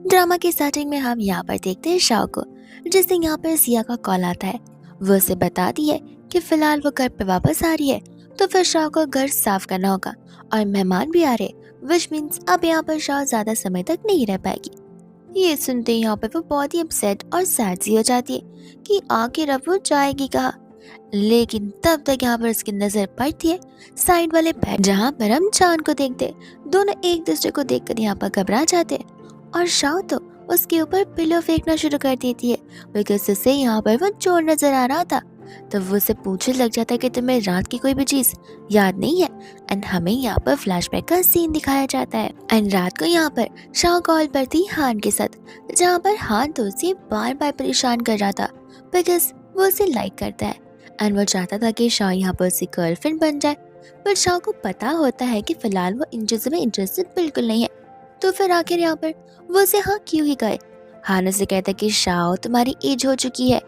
Drama की starting में हम यहाँ पर देखते हैं शाओ को, जिससे यहाँ पर सिया का कॉल आता है। वो उसे बताती है कि फिलहाल वो घर पे वापस आ रही है, तो फिर शाओ को घर साफ करना होगा और मेहमान भी आ रहे, विच मीन्स अब यहाँ पर शाओ ज्यादा समय तक नहीं रह पाएगी। ये सुनते ही यहाँ पर वो बहुत ही अपसेट और सैड सी हो जाती है कि आखिर अब वो जाएगी कहाँ। लेकिन तब तक यहाँ पर उसकी नजर पड़ती है साइड वाले बेड, जहाँ पर हम चांद को देखते। दोनों एक दूसरे को देखकर यहाँ पर घबरा जाते हैं और शाओ तो उसके ऊपर पिलो फेंकना शुरू कर देती है, बिकॉज उसे यहाँ पर वो चोर नजर आ रहा था। तो वो उसे पूछने लग जाता है कि तुम्हें रात की कोई भी चीज याद नहीं है। एंड हमें यहाँ पर फ्लैशबैक का सीन दिखाया जाता है। एंड रात को यहाँ पर शाओ कॉल पर थी हान के साथ, जहाँ पर हान तो उसे बार बार परेशान कर रहा था, बिकॉज वो उसे लाइक करता है एंड वो चाहता था कि शाओ यहाँ पर उसकी गर्लफ्रेंड बन जाए। पर शाओ को पता होता है कि फिलहाल वो इन चीजों में इंटरेस्टेड बिल्कुल नहीं है। तो फिर आखिर यहाँ पर वो उसे हाँ क्यों ही कहे। हान उसे कहता है कि शाओ तुम्हारी एज हो चुकी है,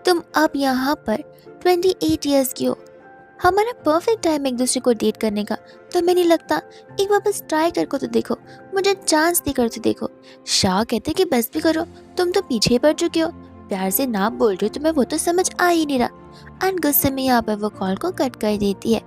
तुम अब यहाँ पर 28 ईयर्स की हो। हमारा परफेक्ट टाइम एक दूसरे को डेट करने का, तो मैं नहीं लगता एक बार बस ट्राई करके तो देखो, मुझे चांस दे कर तो देखो। शाह कहते कि बस भी करो, तुम तो पीछे पड़ चुके हो, प्यार से नाम बोल रही हो तुम्हें वो तो समझ आ ही नहीं रहा। एंड गुस्से में यहाँ पर वो कॉल को कट कर देती है।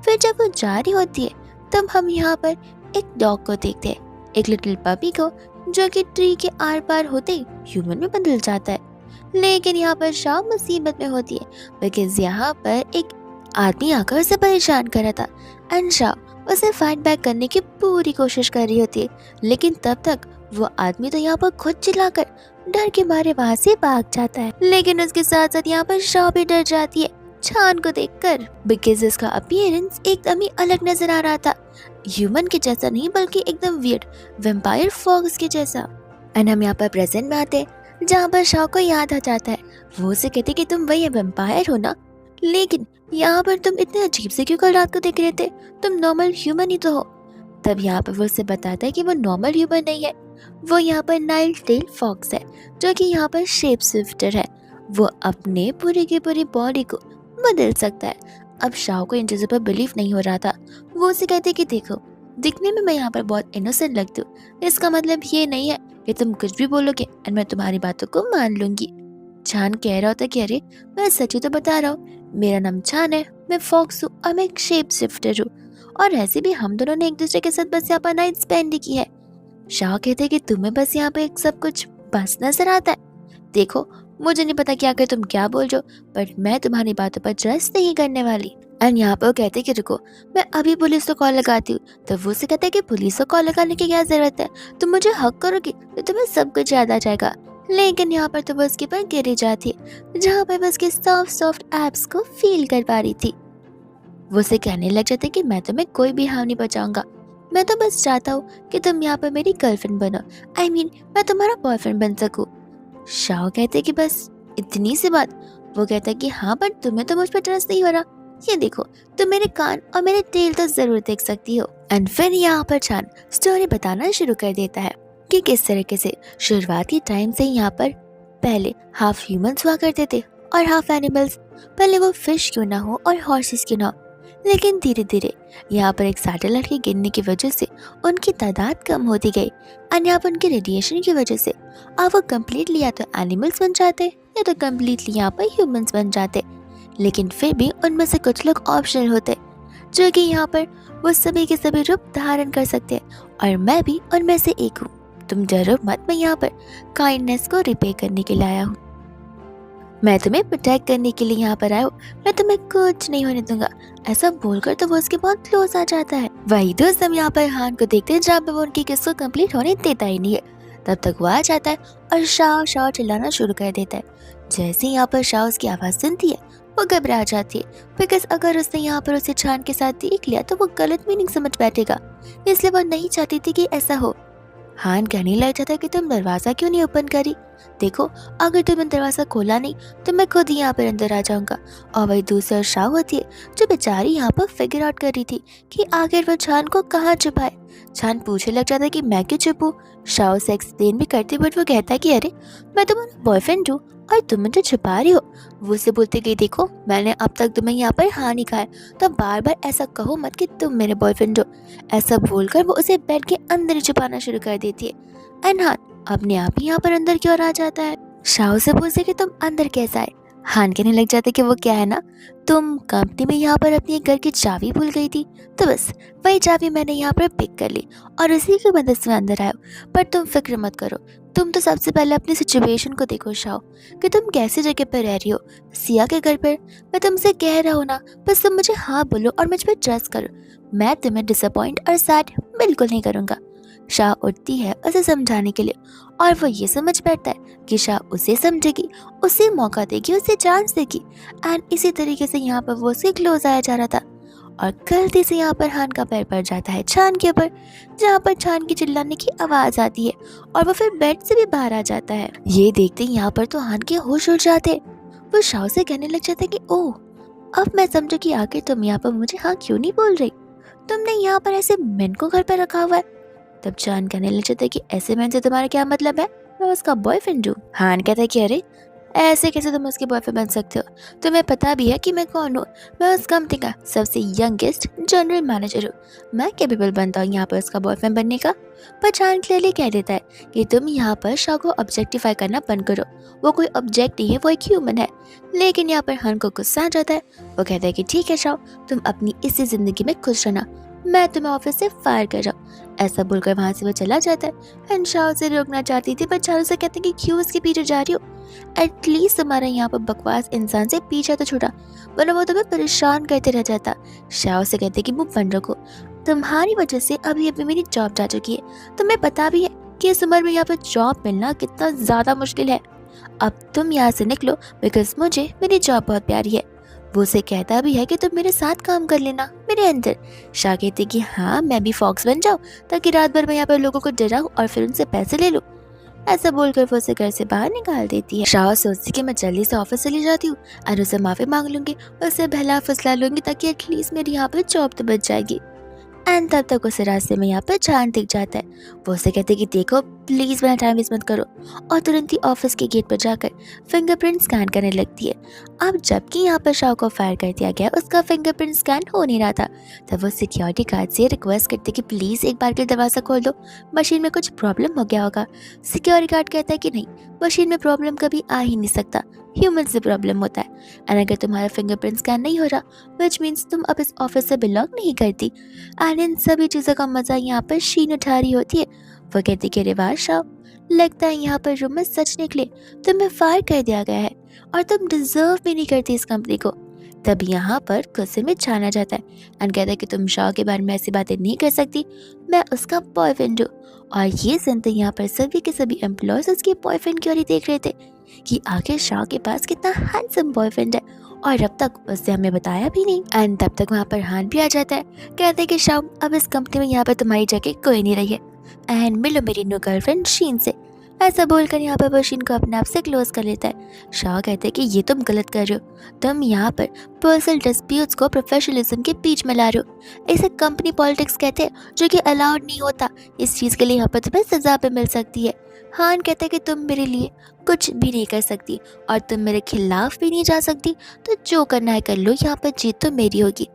फिर जब वो जा रही होती है तब हम यहाँ पर एक डॉग को देखते हैं, एक लिटिल पपी को, जो कि ट्री के आर पार होते ही ह्यूमन में बदल जाता है। लेकिन यहाँ पर शाह मुसीबत में होती है, बिकॉज यहाँ पर एक आदमी आकर उसे परेशान कर रहा था एंड शाह उसे फाइट बैक करने की पूरी कोशिश कर रही होती है। लेकिन तब तक वो आदमी तो यहाँ पर खुद चिल्लाकर डर के मारे वहां से भाग जाता है। लेकिन उसके साथ साथ यहाँ पर शाह भी डर जाती है छान को देखकर, बिकॉज उसका अपीयरेंस एकदम ही अलग नजर आ रहा था, ह्यूमन के जैसा नहीं बल्कि एकदम वियर्ड वैम्पायर फॉक्स के जैसा। एंड हम यहाँ पर प्रेजेंट में आते हैं, जहाँ पर शाह को याद आ जाता है। वो उसे कहते कि तुम वही वैम्पायर हो ना, लेकिन यहाँ पर तुम इतने अजीब से क्यों कल रात को दिख रहे थे, तुम नॉर्मल ह्यूमन ही तो हो। तब यहाँ पर वो उसे बताता है कि वो नॉर्मल ह्यूमन नहीं है, वो यहाँ पर नाइल टेल फॉक्स है, जो कि यहाँ पर शेप शिफ्टर है। वो अपने पूरी की पूरी बॉडी को बदल सकता है। अब शाह को इन चीजों पर बिलीव नहीं हो रहा था। वो उसे कहते कि देखो, दिखने में मैं यहाँ पर बहुत इनोसेंट लगती हूँ, इसका मतलब ये नहीं है कि तुम कुछ भी बोलोगे एंड मैं तुम्हारी बातों को मान लूंगी। छान कह रहा होता कि अरे मैं सच ही तो बता रहा हूँ, मेरा नाम छान है, मैं फॉक्स हूँ और मैं एक शेप शिफ्टर हूँ, और ऐसे भी हम दोनों ने एक दूसरे के साथ बस यहाँ पर नाइट स्पेंड की है। शाह कहते कि तुम्हें बस यहाँ पे सब कुछ बस नजर आता है। देखो, मुझे नहीं पता कि आखिर तुम क्या बोल रहे हो, बट मैं तुम्हारी बातों पर ट्रस्ट नहीं करने वाली। एंड यहाँ पर वो कहते कि रुको, मैं अभी पुलिस को कॉल लगाती हूँ। तो वो से कहते कि पुलिस को कॉल लगाने की क्या जरूरत है, तुम मुझे हक करोगे तो तुम्हें सब कुछ याद आ जाएगा। लेकिन यहाँ पर तो वो उसके पर गिरी जाती है, जहाँ पर वो उसके सॉफ्ट सॉफ्ट एब्स को फील कर पा रही थी। वो उसे कहने लग जाते कि मैं तुम्हें कोई भी हार्म नहीं पहुंचाऊंगा, मैं तो बस चाहता हूँ कि तुम यहाँ पर मेरी गर्लफ्रेंड बनो, मैं तुम्हारा बॉयफ्रेंड बन सकूँ। शाह कहते कि बस इतनी सी बात। वो कहता कि हाँ, बट तुम्हें तो मुझ पर ट्रस्ट नहीं हो रहा, ये देखो, तुम मेरे कान और मेरे टेल तो जरूर देख सकती हो। एंड फिर यहाँ पर चांद स्टोरी बताना शुरू कर देता है कि किस तरीके से शुरुआती टाइम से यहाँ पर पहले हाफ ह्यूमंस हुआ करते थे और हाफ एनिमल्स, भले वो फिश क्यों ना हो और हॉर्सेस क्यों ना हो। लेकिन धीरे धीरे यहाँ पर एक सैटेलाइट के गिरने की वजह से उनकी तादाद कम होती गई, और यहाँ पर उनके रेडिएशन की वजह से अब वो कम्प्लीटली या तो एनिमल्स बन जाते या तो कम्प्लीटली यहाँ पर ह्यूमंस बन जाते। लेकिन फिर भी उनमें से कुछ लोग ऑप्शनल होते, जो कि यहाँ पर वो सभी के सभी रूप धारण कर सकते हैं, और मैं भी उनमें से एक हूँ। तुम डरो मत, मैं यहाँ पर काइंडनेस को रिपे करने के लिए आया हूँ, मैं तुम्हें प्रोटेक्ट करने के लिए यहाँ पर आया हूँ, मैं तुम्हें कुछ नहीं होने दूंगा। ऐसा बोलकर तो वो उसके बहुत क्लोज आ जाता है। वही दोस्त हम यहाँ पर हान को देखते हैं, जहाँ पे वो उनकी किस को कंप्लीट होने देता ही नहीं है। तब तक वो आ जाता है और शाह शाह चिल्लाना शुरू कर देता है। जैसे ही यहाँ पर शाह उसकी आवाज सुनती है वो घबरा जाती है, बिकॉज अगर उसने यहाँ पर उसे छान के साथ देख लिया तो वो गलत मीनिंग समझ बैठेगा, इसलिए वो नहीं चाहती थी कि ऐसा हो। हान कहने लग जाता है कि तुम दरवाजा क्यों नहीं ओपन करी, देखो अगर तुमने दरवाजा खोला नहीं तो मैं खुद ही यहाँ पर अंदर आ जाऊंगा। और वही दूसरी शाह होती है, जो बेचारी यहाँ पर फिगर आउट कर रही थी कि आखिर वो छान को कहाँ छुपाए। छान पूछने लग जाता है कि मैं क्यों छुपूं। शाह उसे एक्सप्लेन भी करती, बट वो कहता है कि अरे मैं तुम्हारा बॉयफ्रेंड हूँ और तुम मुझे छुपा रही हो। वो उसे बोलते कि देखो, मैंने अब तक तुम्हें यहाँ पर हाँ नहीं खाया, तो बार बार ऐसा कहो मत कि तुम मेरे बॉयफ्रेंड हो। ऐसा बोलकर वो उसे बेड के अंदर ही छुपाना शुरू कर देती है। एंड हाँ, अपने आप ही यहाँ पर अंदर की ओर आ जाता है। शाओ से पूछे कि तुम अंदर कैसे आए। हान कहने लग जाते कि वो क्या है ना, तुम कंपनी में यहाँ पर अपनी घर की चाबी भूल गई थी, तो बस वही चाबी मैंने यहाँ पर पिक कर ली और उसी की मदद से मैं अंदर आया हूँ। पर तुम फिक्र मत करो, तुम तो सबसे पहले अपनी सिचुएशन को देखो शाओ, कि तुम कैसी जगह पर रह रही हो, सिया के घर पर। मैं तुमसे कह रहा हूँ ना, बस तुम मुझे हाँ बोलो और मुझ पर ट्रस्ट करो, मैं तुम्हें डिसअपॉइंट और सैड बिल्कुल नहीं करूँगा। शाह उठती है उसे समझाने के लिए और वो ये समझ बैठता है कि शाह उसे समझेगी, उसे मौका देगी, उसे चांस देगी। एंड इसी तरीके से यहाँ पर वो उससे क्लोज आया जा रहा था और गलती से यहाँ पर हान का पैर पड़ जाता है छान के ऊपर, जहाँ पर छान की चिल्लाने की आवाज आती है और वो फिर बेड से भी बाहर आ जाता है। ये देखते ही यहाँ पर तो हान के होश उड़ जाते। वो शाह से कहने लग जाते कि ओह, अब मैं समझू कि आखिर तुम यहाँ पर मुझे हाँ क्यों नहीं बोल रही, तुमने यहाँ पर ऐसे मैन को घर पर रखा हुआ है। तब चान कहने लग जाता है कि ऐसे मैन से तुम्हारा क्या मतलब है, मैं उसका बॉयफ्रेंड हूँ। हान कहता है कि अरे ऐसे कैसे तुम उसके बॉयफ्रेंड बन सकते हो, तुम्हें पता भी है कि मैं कौन हूँ, मैं उस कंपनी का सबसे यंगेस्ट जनरल मैनेजर हूँ, मैं कैपेबल बनता हूँ यहाँ पर उसका बॉयफ्रेंड बनने का। पर चान क्लियरली कह देता है कि तुम यहाँ पर शाह को ऑब्जेक्टिफाई करना बंद करो, वो कोई ऑब्जेक्ट नहीं है, वो एक ह्यूमन है। लेकिन यहाँ पर हान को गुस्सा आ जाता है, वो कहता है कि ठीक है शाह, तुम अपनी इसी जिंदगी में खुश रहना, मैं तुम्हें ऑफिस से फायर कर रहा हूँ। ऐसा बोलकर वहां से वो चला जाता है। एंड शाह उसे रोकना चाहती थी, पर चारू से कहते हैं कि क्यों उसके पीछे जा रही हो, एटलीस्ट तुम्हारा यहाँ पर बकवास इंसान से पीछा तो छूटा, वरना वो तुम्हें परेशान करते रह जाता। शाह से कहते कि मुंह बंद रखो, तुम्हारी वजह से अभी अभी मेरी जॉब जा चुकी है, तुम्हें पता भी है कि इस उम्र में यहाँ पर जॉब मिलना कितना ज्यादा मुश्किल है। अब तुम यहाँ से निकलो, बिकॉज मुझे मेरी जॉब बहुत प्यारी है। वो उसे कहता भी है कि तुम मेरे साथ काम कर लेना मेरे अंदर। शाह कहती कि हाँ, मैं भी फॉक्स बन जाऊँ ताकि रात भर मैं यहाँ पर लोगों को डराऊं और फिर उनसे पैसे ले लूं। ऐसा बोलकर वो उसे घर से बाहर निकाल देती है। शाह सोचती कि मैं जल्दी से ऑफिस चली जाती हूँ और उसे माफी मांग लूंगी, उसे बहला फुसला लूंगी ताकि एटलीस्ट मेरी यहाँ पर जॉब तो बच जाएगी। एंड तब तक उसे रास्ते में यहाँ पर चांद दिख जाता है। वो उसे कहते कि देखो प्लीज मेरा टाइम वेस्ट मत करो, और तुरंत ही ऑफिस के गेट पर जाकर फिंगरप्रिंट स्कैन करने लगती है। अब जबकि यहाँ पर शाह को फायर कर दिया गया, उसका फिंगरप्रिंट स्कैन हो नहीं रहा था। तब वो सिक्योरिटी गार्ड से रिक्वेस्ट करते कि प्लीज एक बार के दरवाजा खोल दो, मशीन में कुछ प्रॉब्लम हो गया होगा। सिक्योरिटी गार्ड कहता है कि नहीं, मशीन में प्रॉब्लम कभी आ ही नहीं सकता, ह्यूमन से प्रॉब्लम होता है। एंड अगर तुम्हारा फिंगरप्रिंट स्कैन नहीं हो रहा, विच मीन्स तुम अब इस ऑफिस से बिलोंग नहीं करती। एंड इन सभी चीज़ों का मजा यहाँ पर शीन उठा रही होती है। वो कहती कि रिवाज शाह, लगता है यहाँ पर रूम में सच निकले, तुम्हें फायर कर दिया गया है और तुम डिजर्व भी नहीं करती इस कंपनी को। तब यहाँ पर गुस्से में छान आ जाता है एंड कहता है कि तुम शाह के बारे में ऐसी बातें नहीं कर सकती, मैं उसका बॉयफ्रेंड हूँ। और ये सुनते यहाँ पर सभी के सभी एम्प्लॉयज उसके बॉयफ्रेंड की ओर ही देख रहे थे कि आखिर शाह के पास कितना हैंडसम बॉयफ्रेंड है और अब तक उससे हमें बताया भी नहीं। एंड तब तक वहाँ पर हान भी आ जाता है, कहते हैं कि शाह अब इस कंपनी में यहाँ पर तुम्हारी जगह कोई नहीं रही है एंड मिलो मेरी न्यू गर्लफ्रेंड शीन से। ऐसा बोलकर यहाँ पर वो शीन को अपने आप से क्लोज कर लेता है। शाह कहते हैं कि ये तुम गलत कर रहे हो, तुम यहाँ पर पर्सनल डिस्प्यूट्स को प्रोफेशनलिज्म के बीच में ला रहे हो, इसे कंपनी पॉलिटिक्स कहते हैं जो कि अलाउड नहीं होता। इस चीज़ के लिए यहाँ पर तुम्हें सजा पे मिल सकती है। हान कहते हैं कि तुम मेरे लिए कुछ भी नहीं कर सकती और तुम मेरे खिलाफ भी नहीं जा सकती, तो जो करना है कर लो, यहाँ पर जीत तो मेरी होगी।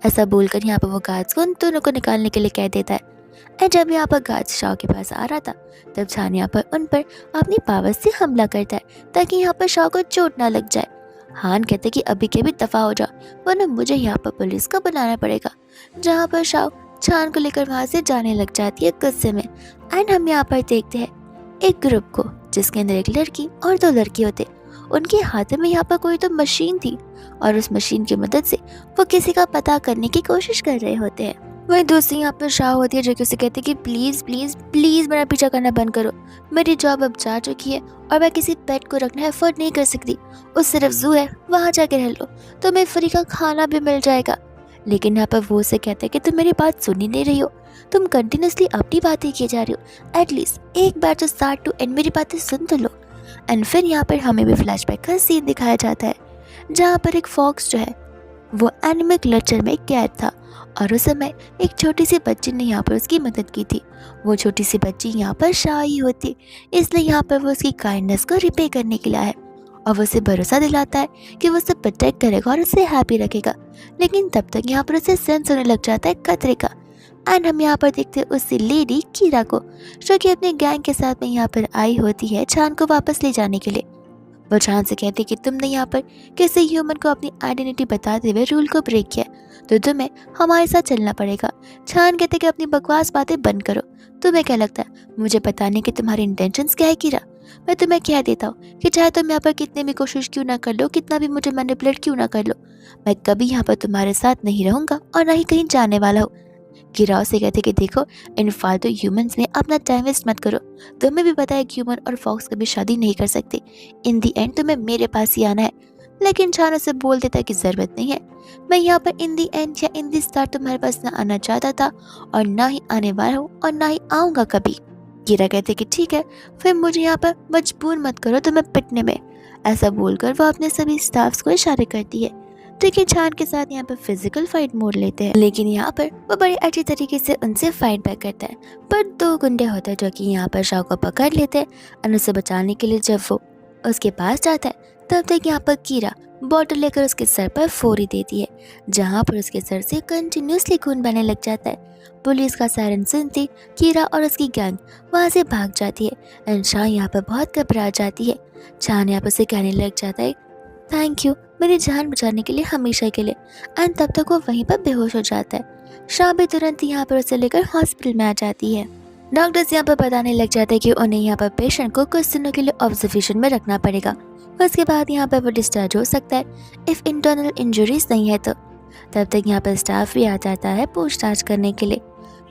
ऐसा बोलकर यहाँ पर वो गार्ड्स को उन दोनों को निकालने के लिए कह देता है। और जब यहाँ पर गार्ड शाह के पास आ रहा था, तब छान यहाँ पर उन पर अपनी पावर से हमला करता है ताकि यहाँ पर शाह को चोट ना लग जाए। हान कहते कि अभी के भी दफा हो जाओ, वरना मुझे यहाँ पर पुलिस को बुलाना पड़ेगा। जहाँ पर शाह छान को लेकर वहाँ से जाने लग जाती है गुस्से में। एंड हम यहाँ पर देखते हैं एक ग्रुप को जिसके अंदर एक लड़की और दो लड़के होते। उनके हाथ में यहाँ पर कोई तो मशीन थी और उस मशीन की मदद से वो किसी का पता करने की कोशिश कर रहे होते हैं। वही दूसरी यहाँ पर शाह होती है जो कि उसे कहती है कि प्लीज प्लीज प्लीज मेरा पीछा करना बंद करो, मेरी जॉब अब जा चुकी है और मैं किसी पेट को रखना अफोर्ड नहीं कर सकती। उस सिर्फ जू है, वहाँ जाके रह लो, तुम्हें फ्री का खाना भी मिल जाएगा। लेकिन यहाँ पर वो उसे कहता है कि तुम मेरी बात सुन ही नहीं रही हो, तुम कंटिन्यूसली अपनी बातें किए जा रही हो, एटलीस्ट एक बार तो स्टार्ट टू एंड मेरी बातें सुन तो लो। एंड फिर यहाँ पर हमें भी फ्लैशबैक का सीन दिखाया जाता है जहाँ पर एक फॉक्स जो है वो एनिमल क्लचर में कैद था और उस समय एक छोटी सी बच्ची ने यहाँ पर उसकी मदद की थी। वो छोटी सी बच्ची यहाँ पर शाह ही होती, इसलिए यहाँ पर वो उसकी काइंडनेस को रिपे करने के लिए आया और वो उसे भरोसा दिलाता है कि वो उसे प्रोटेक्ट करेगा और उसे हैप्पी रखेगा। लेकिन तब तक यहाँ पर उसे सेंस होने लग जाता है खतरे का। एंड हम यहाँ पर देखते हैं उस लेडी कीरा को, जो कि अपने गैंग के साथ में यहाँ पर आई होती है छान को वापस ले जाने के लिए। वो छान से कहती कि तुमने यहाँ पर किसी ह्यूमन को अपनी आइडेंटिटी बताते हुए रूल को ब्रेक किया, तो तुम्हें हमारे साथ चलना पड़ेगा। छान कहते कि अपनी बकवास बातें बंद करो। तुम्हें क्या लगता है मुझे पता नहीं कि तुम्हारी इंटेंशंस क्या है कीरा? मैं तुम्हें कह देता हूँ कि चाहे तुम यहाँ पर कितने भी कोशिश क्यों ना कर लो, कितना भी मुझे मैनिपुलेट क्यों ना कर लो, मैं कभी यहाँ पर तुम्हारे साथ नहीं रहूंगा और ना ही कहीं जाने वाला हूँ। गिराव से कहते कि देखो, इन फालतू ह्यूमंस में अपना टाइम वेस्ट मत करो। तुम्हें भी पता है कि ह्यूमन और फॉक्स कभी शादी नहीं कर सकते। इन दी एंड तुम्हें मेरे पास ही आना है। लेकिन छान से बोल देता कि जरूरत नहीं है, मैं यहाँ पर इन दी एंड या इन दी स्टार्ट तुम्हारे पास ना आना चाहता था और ना ही आने वाला हूँ और ना ही आऊंगा कभी। कीरा कहते कि ठीक है, फिर मुझे यहाँ पर मजबूर मत करो तुम्हें पिटने में। ऐसा बोलकर वो अपने सभी स्टाफ्स को इशारे करती है। देखिए छान के साथ यहाँ पर फिजिकल फाइट मोड़ लेते हैं, लेकिन यहाँ पर वो बड़ी अच्छी तरीके से उनसे फाइट बैक करता है। पर दो गुंडे होते हैं जो कि यहाँ पर शाह को पकड़ लेते हैं और उसे बचाने के लिए जब वो उसके पास जाता है तब तक यहाँ पर कीरा बॉटल लेकर उसके सर पर फोड़ी देती है, जहाँ पर उसके सर से कंटिन्यूसली खून बहने लग जाता है। पुलिस का सायरन सुनते कीरा और उसकी गैंग वहाँ से भाग जाती है एंड शाह यहाँ पर बहुत घबरा जाती है। छान यहाँ पर से कहने लग जाता है थैंक यू मेरी जान बचाने के लिए, हमेशा के लिए। एंड तब तक वो वहीं पर बेहोश हो जाता है। शाह भी तुरंत यहाँ पर उसे लेकर हॉस्पिटल में आ जाती है। डॉक्टर्स यहाँ पर बताने लग जाते हैं कि उन्हें यहाँ पर पेशेंट को कुछ दिनों के लिए ऑब्जर्वेशन में रखना पड़ेगा, उसके बाद यहाँ पर वो डिस्चार्ज हो सकता है इफ़ इंटरनल इंजरीज नहीं है तो। तब तक यहाँ पर स्टाफ भी आ जाता है पूछताछ करने के लिए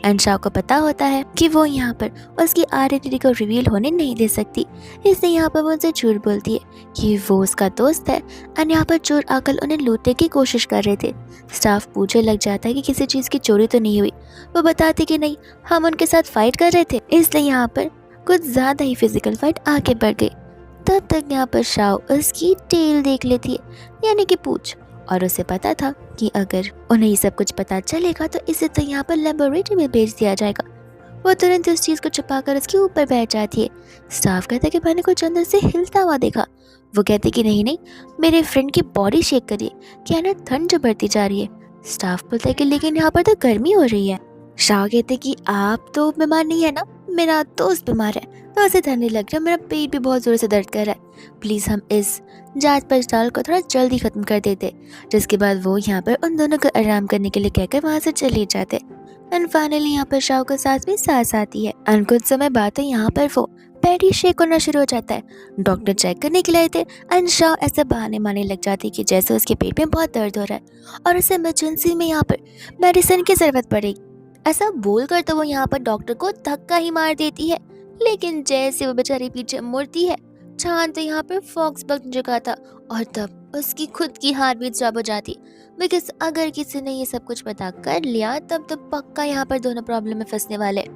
एंड शाह को पता होता है कि वो यहाँ पर उसकी आइडेंटिटी को रिवील होने नहीं दे सकती, इसलिए यहाँ पर वो उनसे झूठ बोलती है कि वो उसका दोस्त है एंड यहाँ पर चोर आकर उन्हें लूटने की कोशिश कर रहे थे। स्टाफ पूछने लग जाता है कि किसी चीज़ की चोरी तो नहीं हुई। वो बताते कि नहीं, हम उनके साथ फाइट कर रहे थे, इसलिए यहाँ पर कुछ ज़्यादा ही फिजिकल फाइट आगे बढ़ गई। तब तक यहाँ पर शाह उसकी टेल देख लेती है, यानी कि पूछ, और उसे पता था कि अगर उन्हें ये सब कुछ पता चलेगा तो इसे तो यहाँ पर लेबोरेटरी में भेज दिया जाएगा। वो तुरंत उस चीज़ को छुपाकर उसके ऊपर बैठ जाती है। स्टाफ कहता है कि मैंने कुछ अंदर से हिलता हुआ देखा। वो कहते कि नहीं नहीं, मेरे फ्रेंड की बॉडी शेक करिए, क्या ना ठंड जो बढ़ती जा रही है। स्टाफ बोलता है कि लेकिन यहाँ पर तो गर्मी हो रही है। शाह कहते कि आप तो बीमार नहीं है ना, मेरा दोस्त बीमार है तो उसे ठंडी लग रहा है, मेरा पेट भी बहुत ज़ोर से दर्द कर रहा है, प्लीज़ हम इस जांच पड़ताल को थोड़ा जल्दी ख़त्म कर देते। जिसके बाद वो यहाँ पर उन दोनों को आराम करने के लिए कहकर वहाँ से चले जाते। एंड फाइनली यहाँ पर शाह को सांस में सांस आती है एंड कुछ समय बाद तो यहाँ पर वो पेट शेक होना शुरू हो जाता है। डॉक्टर चेक करने के लिए आए थे एंड शाह ऐसे बहाने मारने लग जाती है कि जैसे उसके पेट में बहुत दर्द हो रहा है और उसे इमरजेंसी में यहाँ पर मेडिसिन की ज़रूरत पड़ेगी। ऐसा बोलकर तो वो यहाँ पर डॉक्टर को धक्का ही मार देती है, लेकिन जैसे वो बेचारी पीछे मुड़ती है, छान तो यहाँ पर फॉक्स बन चुका था और तब उसकी खुद की हार्ट बीट स्टॉप हो जाती। बिकॉज अगर किसी ने ये सब कुछ पता कर लिया तब तो पक्का यहाँ पर दोनों प्रॉब्लम में फंसने वाले।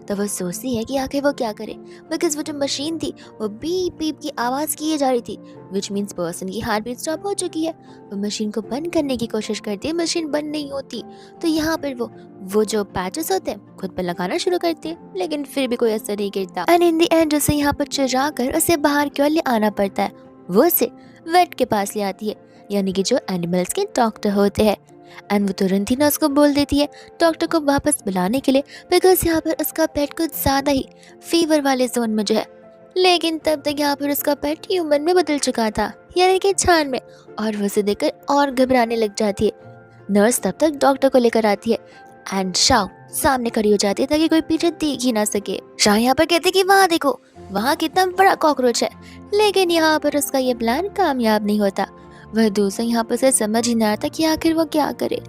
तो वो सोचती है कि आखिर वो क्या करे, बिकॉज वो जो मशीन थी वो बीप बीप की आवाज़ की जा रही थी, विच मीन्स पर्सन की हार्ट बीट स्टॉप हो चुकी है। वो मशीन को बंद करने की कोशिश करती है, मशीन बंद नहीं होती। तो यहाँ पर वो जो पैचेस होते हैं खुद पर लगाना शुरू करते हैं, लेकिन फिर भी कोई असर नहीं गिरता। एंड इन दी एंड उसे यहाँ पर चिढ़ा कर उसे बाहर क्यों ले आना पड़ता है। वो उसे वेट के पास ले आती है, यानी कि जो एनिमल्स के डॉक्टर होते हैं। एंड वो तुरंत ही नर्स को बोल देती है डॉक्टर को वापस बुलाने के लिए, बिकॉज यहाँ पर उसका पेट कुछ ज़्यादा ही फीवर वाले जोन में जो है। लेकिन तब तक यहाँ पर उसका पेट ह्यूमन में बदल चुका था, यानी कि छान में, और वो उसे देखकर और घबराने लग जाती है। नर्स तब तक डॉक्टर को लेकर आती है एंड शाह सामने खड़ी हो जाती है ताकि कोई पीछे देख ही ना सके। शाह यहाँ पर कहते कि वहाँ देखो, वहाँ कितना बड़ा कॉकरोच है। लेकिन यहाँ पर उसका ये प्लान कामयाब नहीं होता। वह दूसरा यहाँ पर से समझ ही नहीं आता कि आखिर वो क्या करे।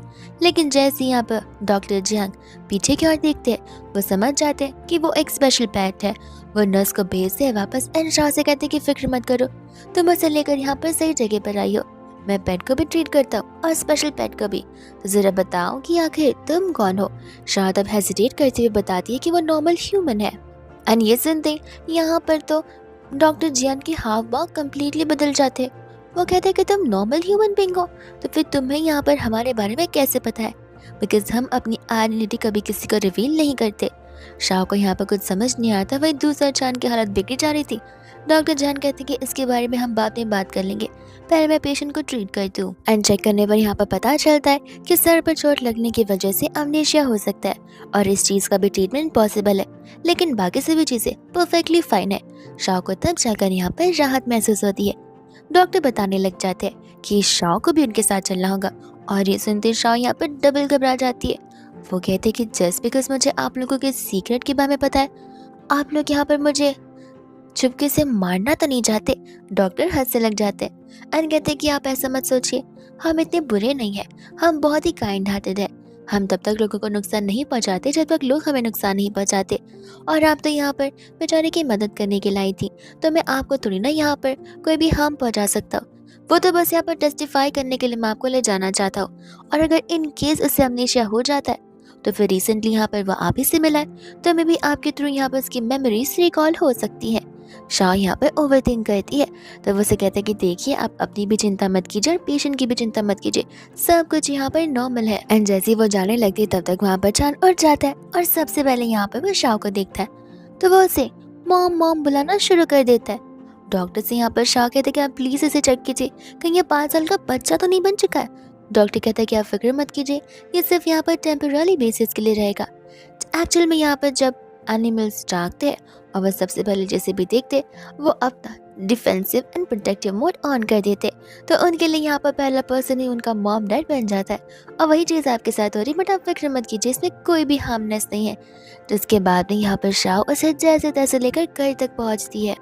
लेकिन जैसे यहाँ पर डॉक्टर जियांग पीछे की ओर देखते हैं, वो समझ जाते हैं कि वो एक स्पेशल पेट है। वो नर्स को भेजते हैं वापस एंड शाह से कहते कि फिक्र मत करो, तुम उसे लेकर यहाँ पर सही जगह पर आई हो। मैं पेट को भी ट्रीट करता हूँ और स्पेशल पेट को भी, तो ज़रा बताओ कि आखिर तुम कौन हो। शाह तब हेजिटेट करते हुए बताती है कि वो नॉर्मल ह्यूमन है। एंड ये सुनते यहाँ पर तो डॉक्टर जियान के हाव भाव कम्प्लीटली बदल जाते। वो कहते हैं कि तुम नॉर्मल ह्यूमन बीइंग हो, तो फिर तुम्हें यहाँ पर हमारे बारे में कैसे पता है। बिकॉज हम अपनी आइडेंटिटी कभी किसी को रिवील नहीं करते। शाह को यहाँ पर कुछ समझ नहीं आता, वही दूसरा चांद की हालत बिगड़ी जा रही थी। डॉक्टर जान कहते कि इसके बारे में हम बाद में बात कर लेंगे, पहले मैं पेशेंट को ट्रीट करती हूँ। एंड चेक करने पर यहाँ पर पता चलता है कि सर पर चोट लगने की वजह से अमनेशिया हो सकता है और इस चीज का भी ट्रीटमेंट पॉसिबल है, लेकिन बाकी सभी चीजें परफेक्टली फाइन है। शाह को तब जाकर यहाँ पर राहत महसूस होती है। डॉक्टर बताने लग जाते हैं कि शाह को भी उनके साथ चलना होगा और ये सुनते शाह यहाँ पर डबल घबरा जाती है। वो कहते कि जस्ट बिकॉज मुझे आप लोगों के सीक्रेट के बारे में पता है, आप लोग यहाँ पर मुझे चुपके से मारना तो नहीं चाहते। डॉक्टर हंसने लग जाते हैं एंड कहते कि आप ऐसा मत सोचिए, हम इतने बुरे नहीं हैं, हम बहुत ही काइंड हार्टेड हैं। हम तब तक लोगों को नुकसान नहीं पहुंचाते जब तक लोग हमें नुकसान नहीं पहुंचाते। और आप तो यहाँ पर बेचारे की मदद करने के लाई थी, तो मैं आपको थोड़ी ना यहाँ पर कोई भी हार्म पहुंचा सकता हूँ। वो तो बस यहाँ पर टेस्टिफाई करने के लिए मैं आपको ले जाना चाहता हूँ। और अगर इन केस उससे अमनेशिया हो जाता है तो फिर रिसेंटली यहाँ पर वो आप ही से मिला है, तो मैं भी आपके थ्रू यहाँ पर उसकी मेमोरीज रिकॉल हो सकती है। शाह यहाँ पर ओवरथिंक करती है, तो वो उसे कहते हैं कि देखिए आप अपनी भी चिंता मत कीजिए और पेशेंट की भी चिंता मत कीजिए, सब कुछ यहाँ पर नॉर्मल है। एंड जैसे ही वो जाने लगती है तब तक वहाँ पर चांद उठ जाता है और सबसे पहले यहाँ पर वो शाह को देखता है, तो वो उसे मॉम मॉम बुलाना शुरू कर देता है। डॉक्टर से यहाँ पर शाह कहते हैं कि आप प्लीज इसे चेक कीजिए, कहीं ये 5 साल का बच्चा तो नहीं बन चुका है। डॉक्टर कहता है कि आप फिक्र मत कीजिए, ये सिर्फ यहाँ पर टेम्पररी बेसिस के लिए रहेगा। एक्चुअल में यहाँ पर जब एनिमल्स जागते हैं और वह सबसे पहले जैसे भी देखते वो अपना defensive and protective mode on कर देते, तो उनके लिए यहाँ पर पहला पर्सन ही उनका मॉम डैड बन जाता है। और वही चीज़ आपके साथ हो रही, बट आप फिक्र मत कीजिए, इसमें कोई भी हार्मनेस नहीं है। तो इसके बाद में यहाँ पर शाह उसे जैसे तैसे लेकर घर तक पहुँचती है।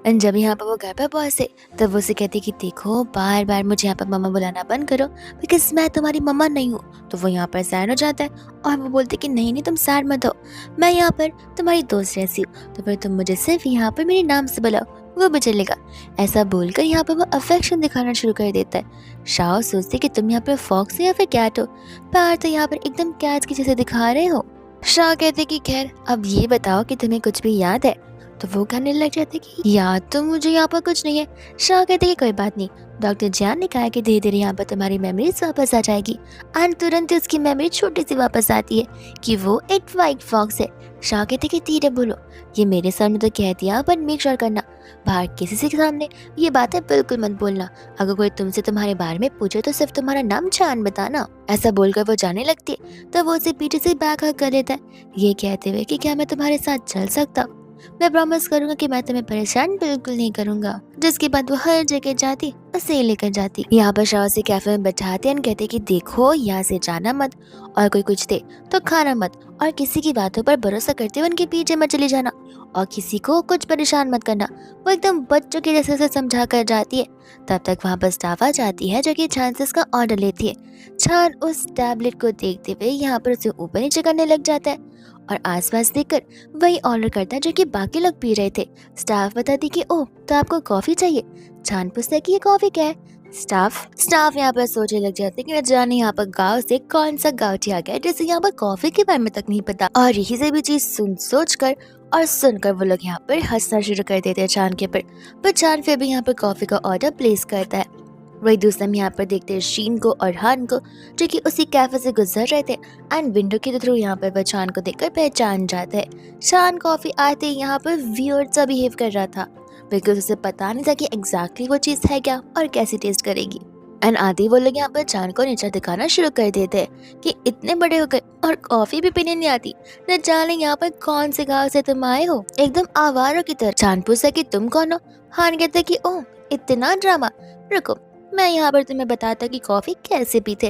एंड जब यहाँ पर वो घर पर पहुँचे तब वो उसे कहती कि देखो बार बार मुझे यहाँ पर मम्मा बुलाना बंद करो, बिकॉज मैं तुम्हारी मम्मा नहीं हूँ। तो वो यहाँ पर सैड हो जाता है और वो बोलते कि नहीं नहीं तुम सैड मत हो, मैं यहाँ पर तुम्हारी दोस्त जैसी हूँ, तो फिर तुम मुझे सिर्फ यहाँ पर मेरे नाम से बुलाओ, वो भी चलेगा। ऐसा बोलकर यहाँ पर वो अफेक्शन दिखाना शुरू कर देता है। शाह सोचते कि तुम यहाँ पर फॉक्स हो या फिर कैट हो, प्यार तो यहाँ पर एकदम कैट की जैसे दिखा रहे हो। शाह कहते कि खैर अब ये बताओ कि तुम्हें कुछ भी याद है। तो वो कहने लग जाते कि याद तो मुझे यहाँ पर कुछ नहीं है। शाह कहते कि कोई बात नहीं, डॉक्टर जान ने कहा कि धीरे धीरे यहाँ पर तुम्हारी मेमोरीज वापस आ जाएगी। एंड तुरंत ही उसकी मेमोरी छोटी सी वापस आती है कि वो एक व्हाइट फॉक्स है। शाह कहते कि धीरे बोलो, ये मेरे सामने तो कह दिया पर मेक श्योर करना बाहर किसी के सामने ये बातें बिल्कुल मत बोलना। अगर कोई तुमसे तुम्हारे बारे में पूछे तो सिर्फ तुम्हारा नाम जान बताना। ऐसा बोलकर वो जाने लगती है, तब वो उसे पीछे से बैक हग कर लेता है, ये कहते हुए कि क्या मैं तुम्हारे साथ चल सकता हूँ, मैं प्रॉमिस करूंगा कि मैं तुम्हें परेशान बिल्कुल नहीं करूंगा। जिसके बाद वो हर जगह जाती उसे लेकर जाती। यहाँ पर शाह से कैफे में बैठाते हैं, कहते कि देखो यहाँ से जाना मत, और कोई कुछ दे तो खाना मत, और किसी की बातों पर भरोसा करते हुए उनके पीछे मत चली जाना, और किसी को कुछ परेशान मत करना। वो एकदम बच्चों के जैसे से समझा कर जाती है। तब तक वहाँ पर स्टाफ आ जाती है जो कि छान का ऑर्डर लेती है। छान उस टैबलेट को देखते हुए यहाँ पर उसे ऊपर नीचे करने लग जाता है और आसपास देखकर वही ऑर्डर करता है जो कि बाकी लोग पी रहे थे। स्टाफ बताती कि ओह तो आपको कॉफी चाहिए। छान पूछता है कि ये कॉफी क्या है। स्टाफ यहाँ पर सोचने लग जाते हैं कि न जाने यहाँ पर गांव से कौन सा गाँवटी आ गया जिसे यहाँ पर कॉफी के बारे में तक नहीं पता। और यही से भी चीज सोच कर और सुनकर वो लोग यहाँ पर हंसना शुरू कर देते हैं चांद के पर चांद फिर भी यहाँ पर कॉफी का ऑर्डर प्लेस करता है। वही दूसरा हम यहाँ पर देखते हैं शीन को और हान को जो कि उसी कैफे से गुजर रहे थे एंड विंडो के थ्रू यहाँ पर वह चांद को देखकर पहचान जाता है। चांद कॉफी आते ही यहाँ पर वियर्ड सा बिहेव कर रहा था बिकॉज उसे पता नहीं था कि एग्जैक्टली वो चीज़ है क्या और कैसी टेस्ट करेगी। एंड आते ही वो लोग यहाँ पर चांद को नेचर दिखाना शुरू कर देते हैं कि इतने बड़े हो गए और कॉफी भी पीने नहीं आती, न जाने यहाँ पर कौन से गाँव से तुम आए हो, एकदम आवारों की तरह। चांद पूछता कि तुम कौन हो। हान कहते कि ओह इतना ड्रामा, रुको मैं यहाँ पर तुम्हें बताता कि कॉफी कैसे पीते।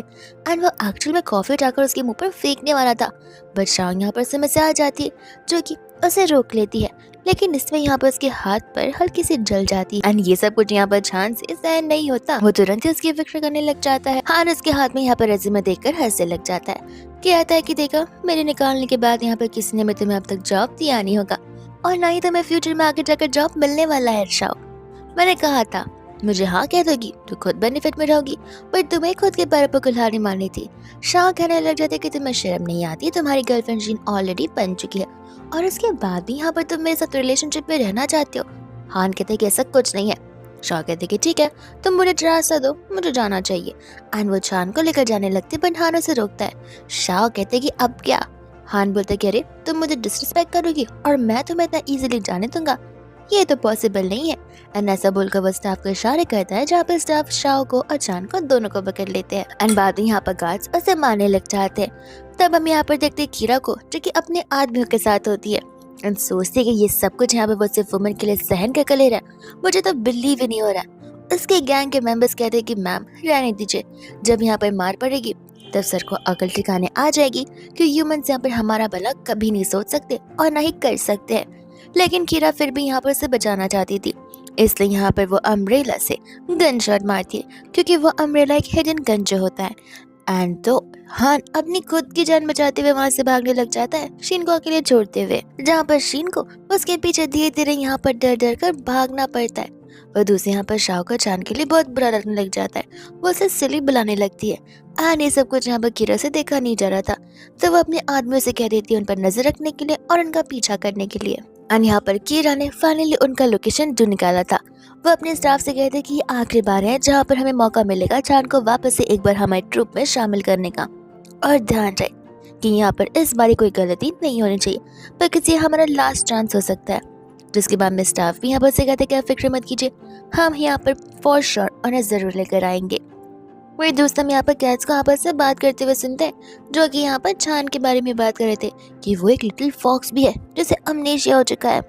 एंड वो एक्चुअल में कॉफी उठाकर उसके मुंह पर फेंकने वाला था, बट शांग यहाँ पर समस्या आ जाती है जो कि उसे रोक लेती है, लेकिन इसमें यहाँ पर उसके हाथ पर हल्की सी जल जाती है। एंड ये सब कुछ यहाँ पर छान से सहन नहीं होता, वो तुरंत ही उसकी फिक्र करने लग जाता है। हान उसके हाथ में यहाँ पर रेज़्यूमे देखकर हंसने लग जाता है, कहता है कि देखो मेरे निकालने के बाद यहाँ पर किसी ने भी तुम्हें अब तक जॉब दिया नहीं होगा और ना ही तुम्हें फ्यूचर में आगे जाकर जॉब मिलने वाला है। शाओ मैंने कहा था मुझे हाँ कह दोगी तो खुद बेनिफिट में रहोगी, पर तुम्हें खुद के पैरों पर कुल्हाड़ी मारनी थी। शाह कहने लग जाते कि तुम्हें शर्म नहीं आती, तुम्हारी गर्लफ्रेंड जीन ऑलरेडी बन चुकी है और उसके बाद भी यहाँ पर तुम मेरे साथ रिलेशनशिप में रहना चाहते हो। हान कहते कि ऐसा कुछ नहीं है। शाह कहते कि ठीक है तुम मुझे रास्ता दो, मुझे जाना चाहिए। एंड वो छान को लेकर जाने लगते पर हान उसे रोकता है। शाह कहते कि अब क्या, हान बोलता कि अरे तुम मुझे डिसरिस्पेक्ट करोगी और मैं तुम्हें इतना इजीली जाने दूंगा, ये तो पॉसिबल नहीं है। एंड ऐसा बोलकर वो स्टाफ को इशारे करता है, जहाँ पर स्टाफ शाओ को और चान को दोनों को पकड़ लेते हैं। एंड बाद में यहाँ पर गार्ड्स उसे मारने लग जाते हैं। तब हम यहाँ पर देखते हैं कीरा को, जो कि अपने आदमियों के साथ होती है एंड सोचती है कि ये सब कुछ यहाँ पे वो सिर्फ वुमन के लिए सहन कर ले रहा है। मुझे तो बिलीव ही नहीं हो रहा। उसके गैंग के मेंबर्स कहते हैं कि मैम रहने दीजिए, जब यहाँ पर मार पड़ेगी तब सर को अकल ठिकाने आ जाएगी कि ह्यूमंस यहाँ पर हमारा भला कभी नहीं सोच सकते और ना ही कर सकते हैं। लेकिन कीरा फिर भी यहाँ पर उसे बचाना चाहती थी, इसलिए यहाँ पर वो अम्ब्रेला से गन शॉट मारती है, क्योंकि वो अम्ब्रेला एक हिडन गन जो होता है। एंड तो हान अपनी खुद की जान बचाते हुए वहां से भागने लग जाता है, शीन को अकेले छोड़ते हुए, जहाँ पर शीन को उसके पीछे धीरे धीरे यहाँ पर डर डर कर भागना पड़ता है। और दूसरे यहाँ पर शाओ का चान के लिए बहुत बुरा लगने लग जाता है, वो उसे सिली बुलाने लगती है। एंड ये सब कुछ यहाँ पर कीरा से देखा नहीं जा रहा था, तो वो अपने आदमियों से कह देती है उन पर नजर रखने के लिए और उनका पीछा करने के लिए। एंड यहाँ पर कीरा ने फाइनली उनका लोकेशन ढूंढ निकाला था। वो अपने स्टाफ से कहते कि ये आखिरी बार है जहाँ पर हमें मौका मिलेगा चान को वापस से एक बार हमारे ट्रूप में शामिल करने का, और ध्यान रहे कि यहाँ पर इस बारी कोई गलती नहीं होनी चाहिए, बल्कि ये हमारा लास्ट चांस हो सकता है। जिसके बाद में स्टाफ भी यहाँ पर से कहते कि आप फिक्र मत कीजिए, हम यहाँ पर फॉर श्योर उन्हें जरूर लेकर आएंगे। वही दोस्त हम यहाँ पर कैट्स को आपस से बात करते हुए सुनते हैं, जो कि यहाँ पर चान के बारे में बात कर रहे थे कि वो एक लिटिल फॉक्स भी है जिसे अमनेशिया हो चुका है।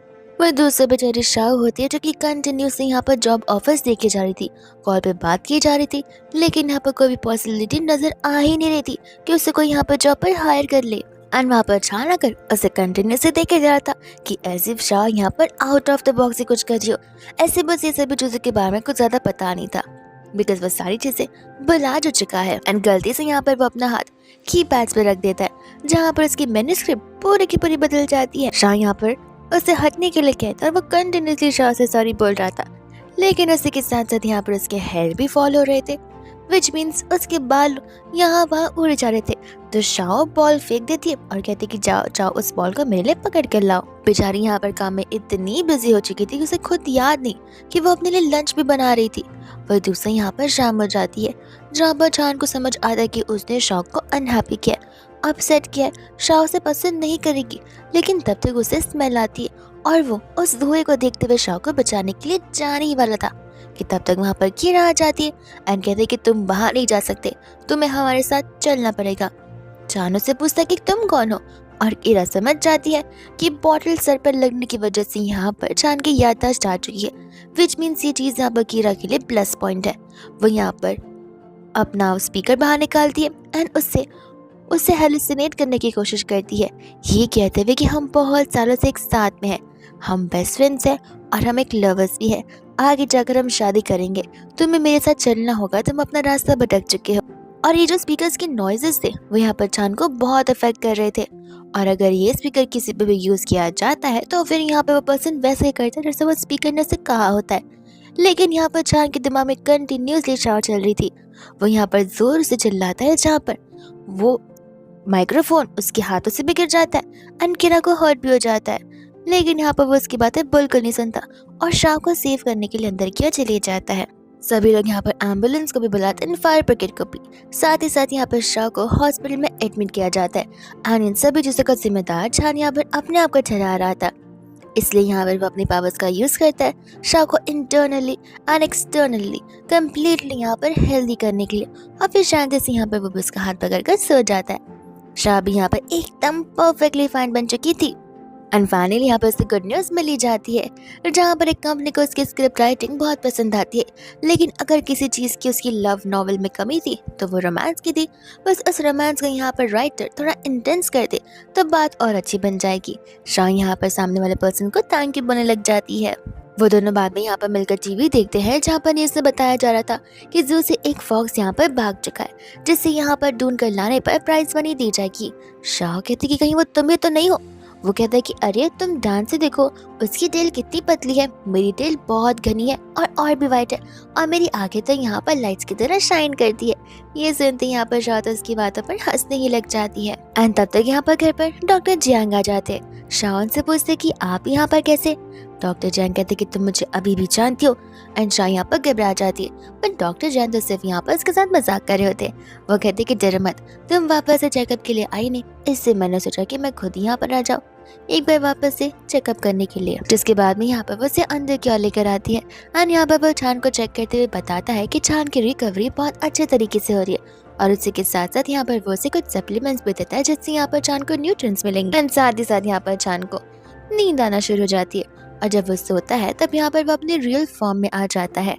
वह दूसरे बेचारी शाओ होती है, जो कि कंटिन्यूसली यहाँ पर जॉब ऑफर्स देके जा रही थी, कॉल पे बात की जा रही थी, लेकिन यहाँ पर कोई भी पॉसिबिलिटी नजर आ ही नहीं रही थी कि उसे कोई यहाँ पर जॉब पर हायर कर ले। एंड वहाँ पर छान आकर उसे कंटिन्यूसली देखे जा रहा था कि एज इफ शाओ यहाँ पर आउट ऑफ द बॉक्स ही कुछ कर रही हो। ऐसे बस ये सभी चीजों के बारे में कुछ ज्यादा पता नहीं था, बिकॉज वो सारी चीजें भुला जो चुका है। एंड गलती से यहाँ पर वो अपना हाथ की पैड्स पे रख देता है, जहाँ पर उसकी मैन्युस्क्रिप्ट पूरी की पूरी बदल जाती है। शाह यहाँ पर उसे हटने के लिए कहता है और वो कंटिन्यूसली शाह से सॉरी बोल रहा था, लेकिन उसी के साथ साथ यहाँ पर उसके हेयर भी फॉल हो रहे थे, विच मीन्स उसके बाल यहाँ वहाँ उड़ जा रहे थे। तो शाओ बॉल फेंक देती है और कहती कि जाओ जाओ उस बॉल को मेरे लिए पकड़ कर लाओ। बेचारी यहाँ पर काम में इतनी बिजी हो चुकी थी कि उसे खुद याद नहीं कि वो अपने लिए लंच भी बना रही थी। वह दूसरा यहाँ पर शाम हो जाती है, जहाँ पर चान को समझ आता है कि उसने शाओ को अनहैप्पी किया, अपसेट किया, शाओ से पसंद नहीं करेगी। लेकिन तब तक उसे स्मेल आती है और वो उस धुएं को देखते हुए शाओ को बचाने के लिए जाने ही वाला था कि तब तक वहाँ पर कीरा आ जाती है एंड कहते कि तुम बाहर नहीं जा सकते, तुम्हें हमारे साथ चलना पड़ेगा। चान से पूछता कि तुम कौन हो, और कीरा समझ जाती है कि बॉटल सर पर लगने की वजह से यहाँ पर चान की याददाश्त आ चुकी है, विच मीन्स ये चीज़ यहाँ पर कीरा के लिए प्लस पॉइंट है। वो यहाँ पर अपना स्पीकर बाहर निकालती है एंड उससे हेलुसिनेट करने की कोशिश करती है, ये कहते हुए कि हम बहुत सालों से एक साथ में हैं, हम बेस्ट फ्रेंड्स हैं और हम एक लवर्स भी हैं, आगे जाकर हम शादी करेंगे, तुम्हें मेरे साथ चलना होगा, तुम अपना रास्ता भटक चुके हो। और ये जो स्पीकर्स के नॉइजेस थे वो यहाँ पर चान को बहुत अफेक्ट कर रहे थे, और अगर ये स्पीकर किसी पे भी यूज किया जाता है तो फिर यहाँ पे वो पर्सन वैसे ही करता है जैसे वो स्पीकर ने उसे कहा होता है। लेकिन यहाँ पर चान के दिमाग में कंटिन्यूसली शाव चल रही थी, वो यहाँ पर जोर से चिल्लाता है, जहाँ पर वो माइक्रोफोन उसके हाथों से भी गिर जाता है एंड किरा को हर्ट भी हो जाता है। लेकिन यहाँ पर वो उसकी बातें बिल्कुल नहीं सुनता और शाह को सेव करने के लिए अंदर की ओर चले जाता है। सभी लोग यहाँ पर एम्बुलेंस को भी बुलाते हैं, फायर ब्रिगेड को भी, साथ ही साथ यहाँ पर शाह को हॉस्पिटल में एडमिट किया जाता है। एंड इन सभी चीजों का जिम्मेदार छान यहाँ पर अपने आप को ठहरा रहा था, इसलिए यहाँ पर वो अपने पावर्स का यूज करता है शाह को इंटरनली एंड एक्सटर्नली कम्प्लीटली यहाँ पर हेल्दी करने के लिए, और फिर शांति से यहाँ पर वो उसका हाथ पकड़कर सो जाता है। शाह भी यहाँ पर एकदम परफेक्टली फाइन बन चुकी थी। एंड फाइनली यहाँ पर उसे गुड न्यूज़ मिली जाती है, जहाँ पर एक कंपनी को उसकी स्क्रिप्ट राइटिंग बहुत पसंद आती है, लेकिन अगर किसी चीज़ की उसकी लव नॉवल में कमी थी तो वो रोमांस की थी। बस उस रोमांस को यहाँ पर राइटर थोड़ा इंटेंस कर दे तो बात और अच्छी बन जाएगी। शाह यहाँ पर सामने वाले पर्सन को थैंक यू बोलने लग जाती है। वो दोनों बाद में यहाँ पर मिलकर टीवी देखते हैं, जहाँ पर न्यूज़ में बताया जा रहा था कि जू से एक फॉक्स यहाँ पर भाग चुका है, जिससे यहाँ पर ढूंढ कर लाने पर प्राइज मनी दी जाएगी। शाह कहते कि कहीं वो तुम्हें तो नहीं हो। वो कहता है कि अरे तुम ध्यान से देखो, उसकी टेल कितनी पतली है, मेरी टेल बहुत घनी है और भी वाइट है, और मेरी आंखें तो यहाँ पर लाइट्स की तरह शाइन करती है। ये सुनते यहाँ पर शाह तो उसकी बातों पर हंसने ही लग जाती है। एंड तब तक यहाँ पर घर पर डॉक्टर जियांग आ जाते हैं। शाह उनसे पूछते कि आप यहाँ पर कैसे। डॉक्टर जैन कहते कि तुम मुझे अभी भी जानती हो। एंड शाह यहाँ पर घबरा जाती है, पर डॉक्टर जैन तो सिर्फ यहाँ पर उसके साथ मजाक कर रहे होते हैं। वो कहते कि डर मत, तुम वापस से चेकअप के लिए आई नहीं, इससे मैंने सोचा कि मैं खुद यहाँ पर आ जाऊँ एक बार वापस से चेकअप करने के लिए। जिसके बाद में यहाँ पर वो उसे अंदर की ओर लेकर आती है। एंड यहाँ पर वो छान को चेक करते हुए बताता है कि छान की रिकवरी बहुत अच्छे तरीके से हो रही है, और उसी के साथ साथ यहाँ पर वो उसे कुछ सप्लीमेंट्स भी देता है जिससे यहाँ पर छान को न्यूट्रिएंट्स मिलेंगे। एंड साथ ही साथ यहाँ पर छान को नींद आना शुरू हो जाती है, और जब वो सोता है तब यहाँ पर वो अपने रियल फॉर्म में आ जाता है।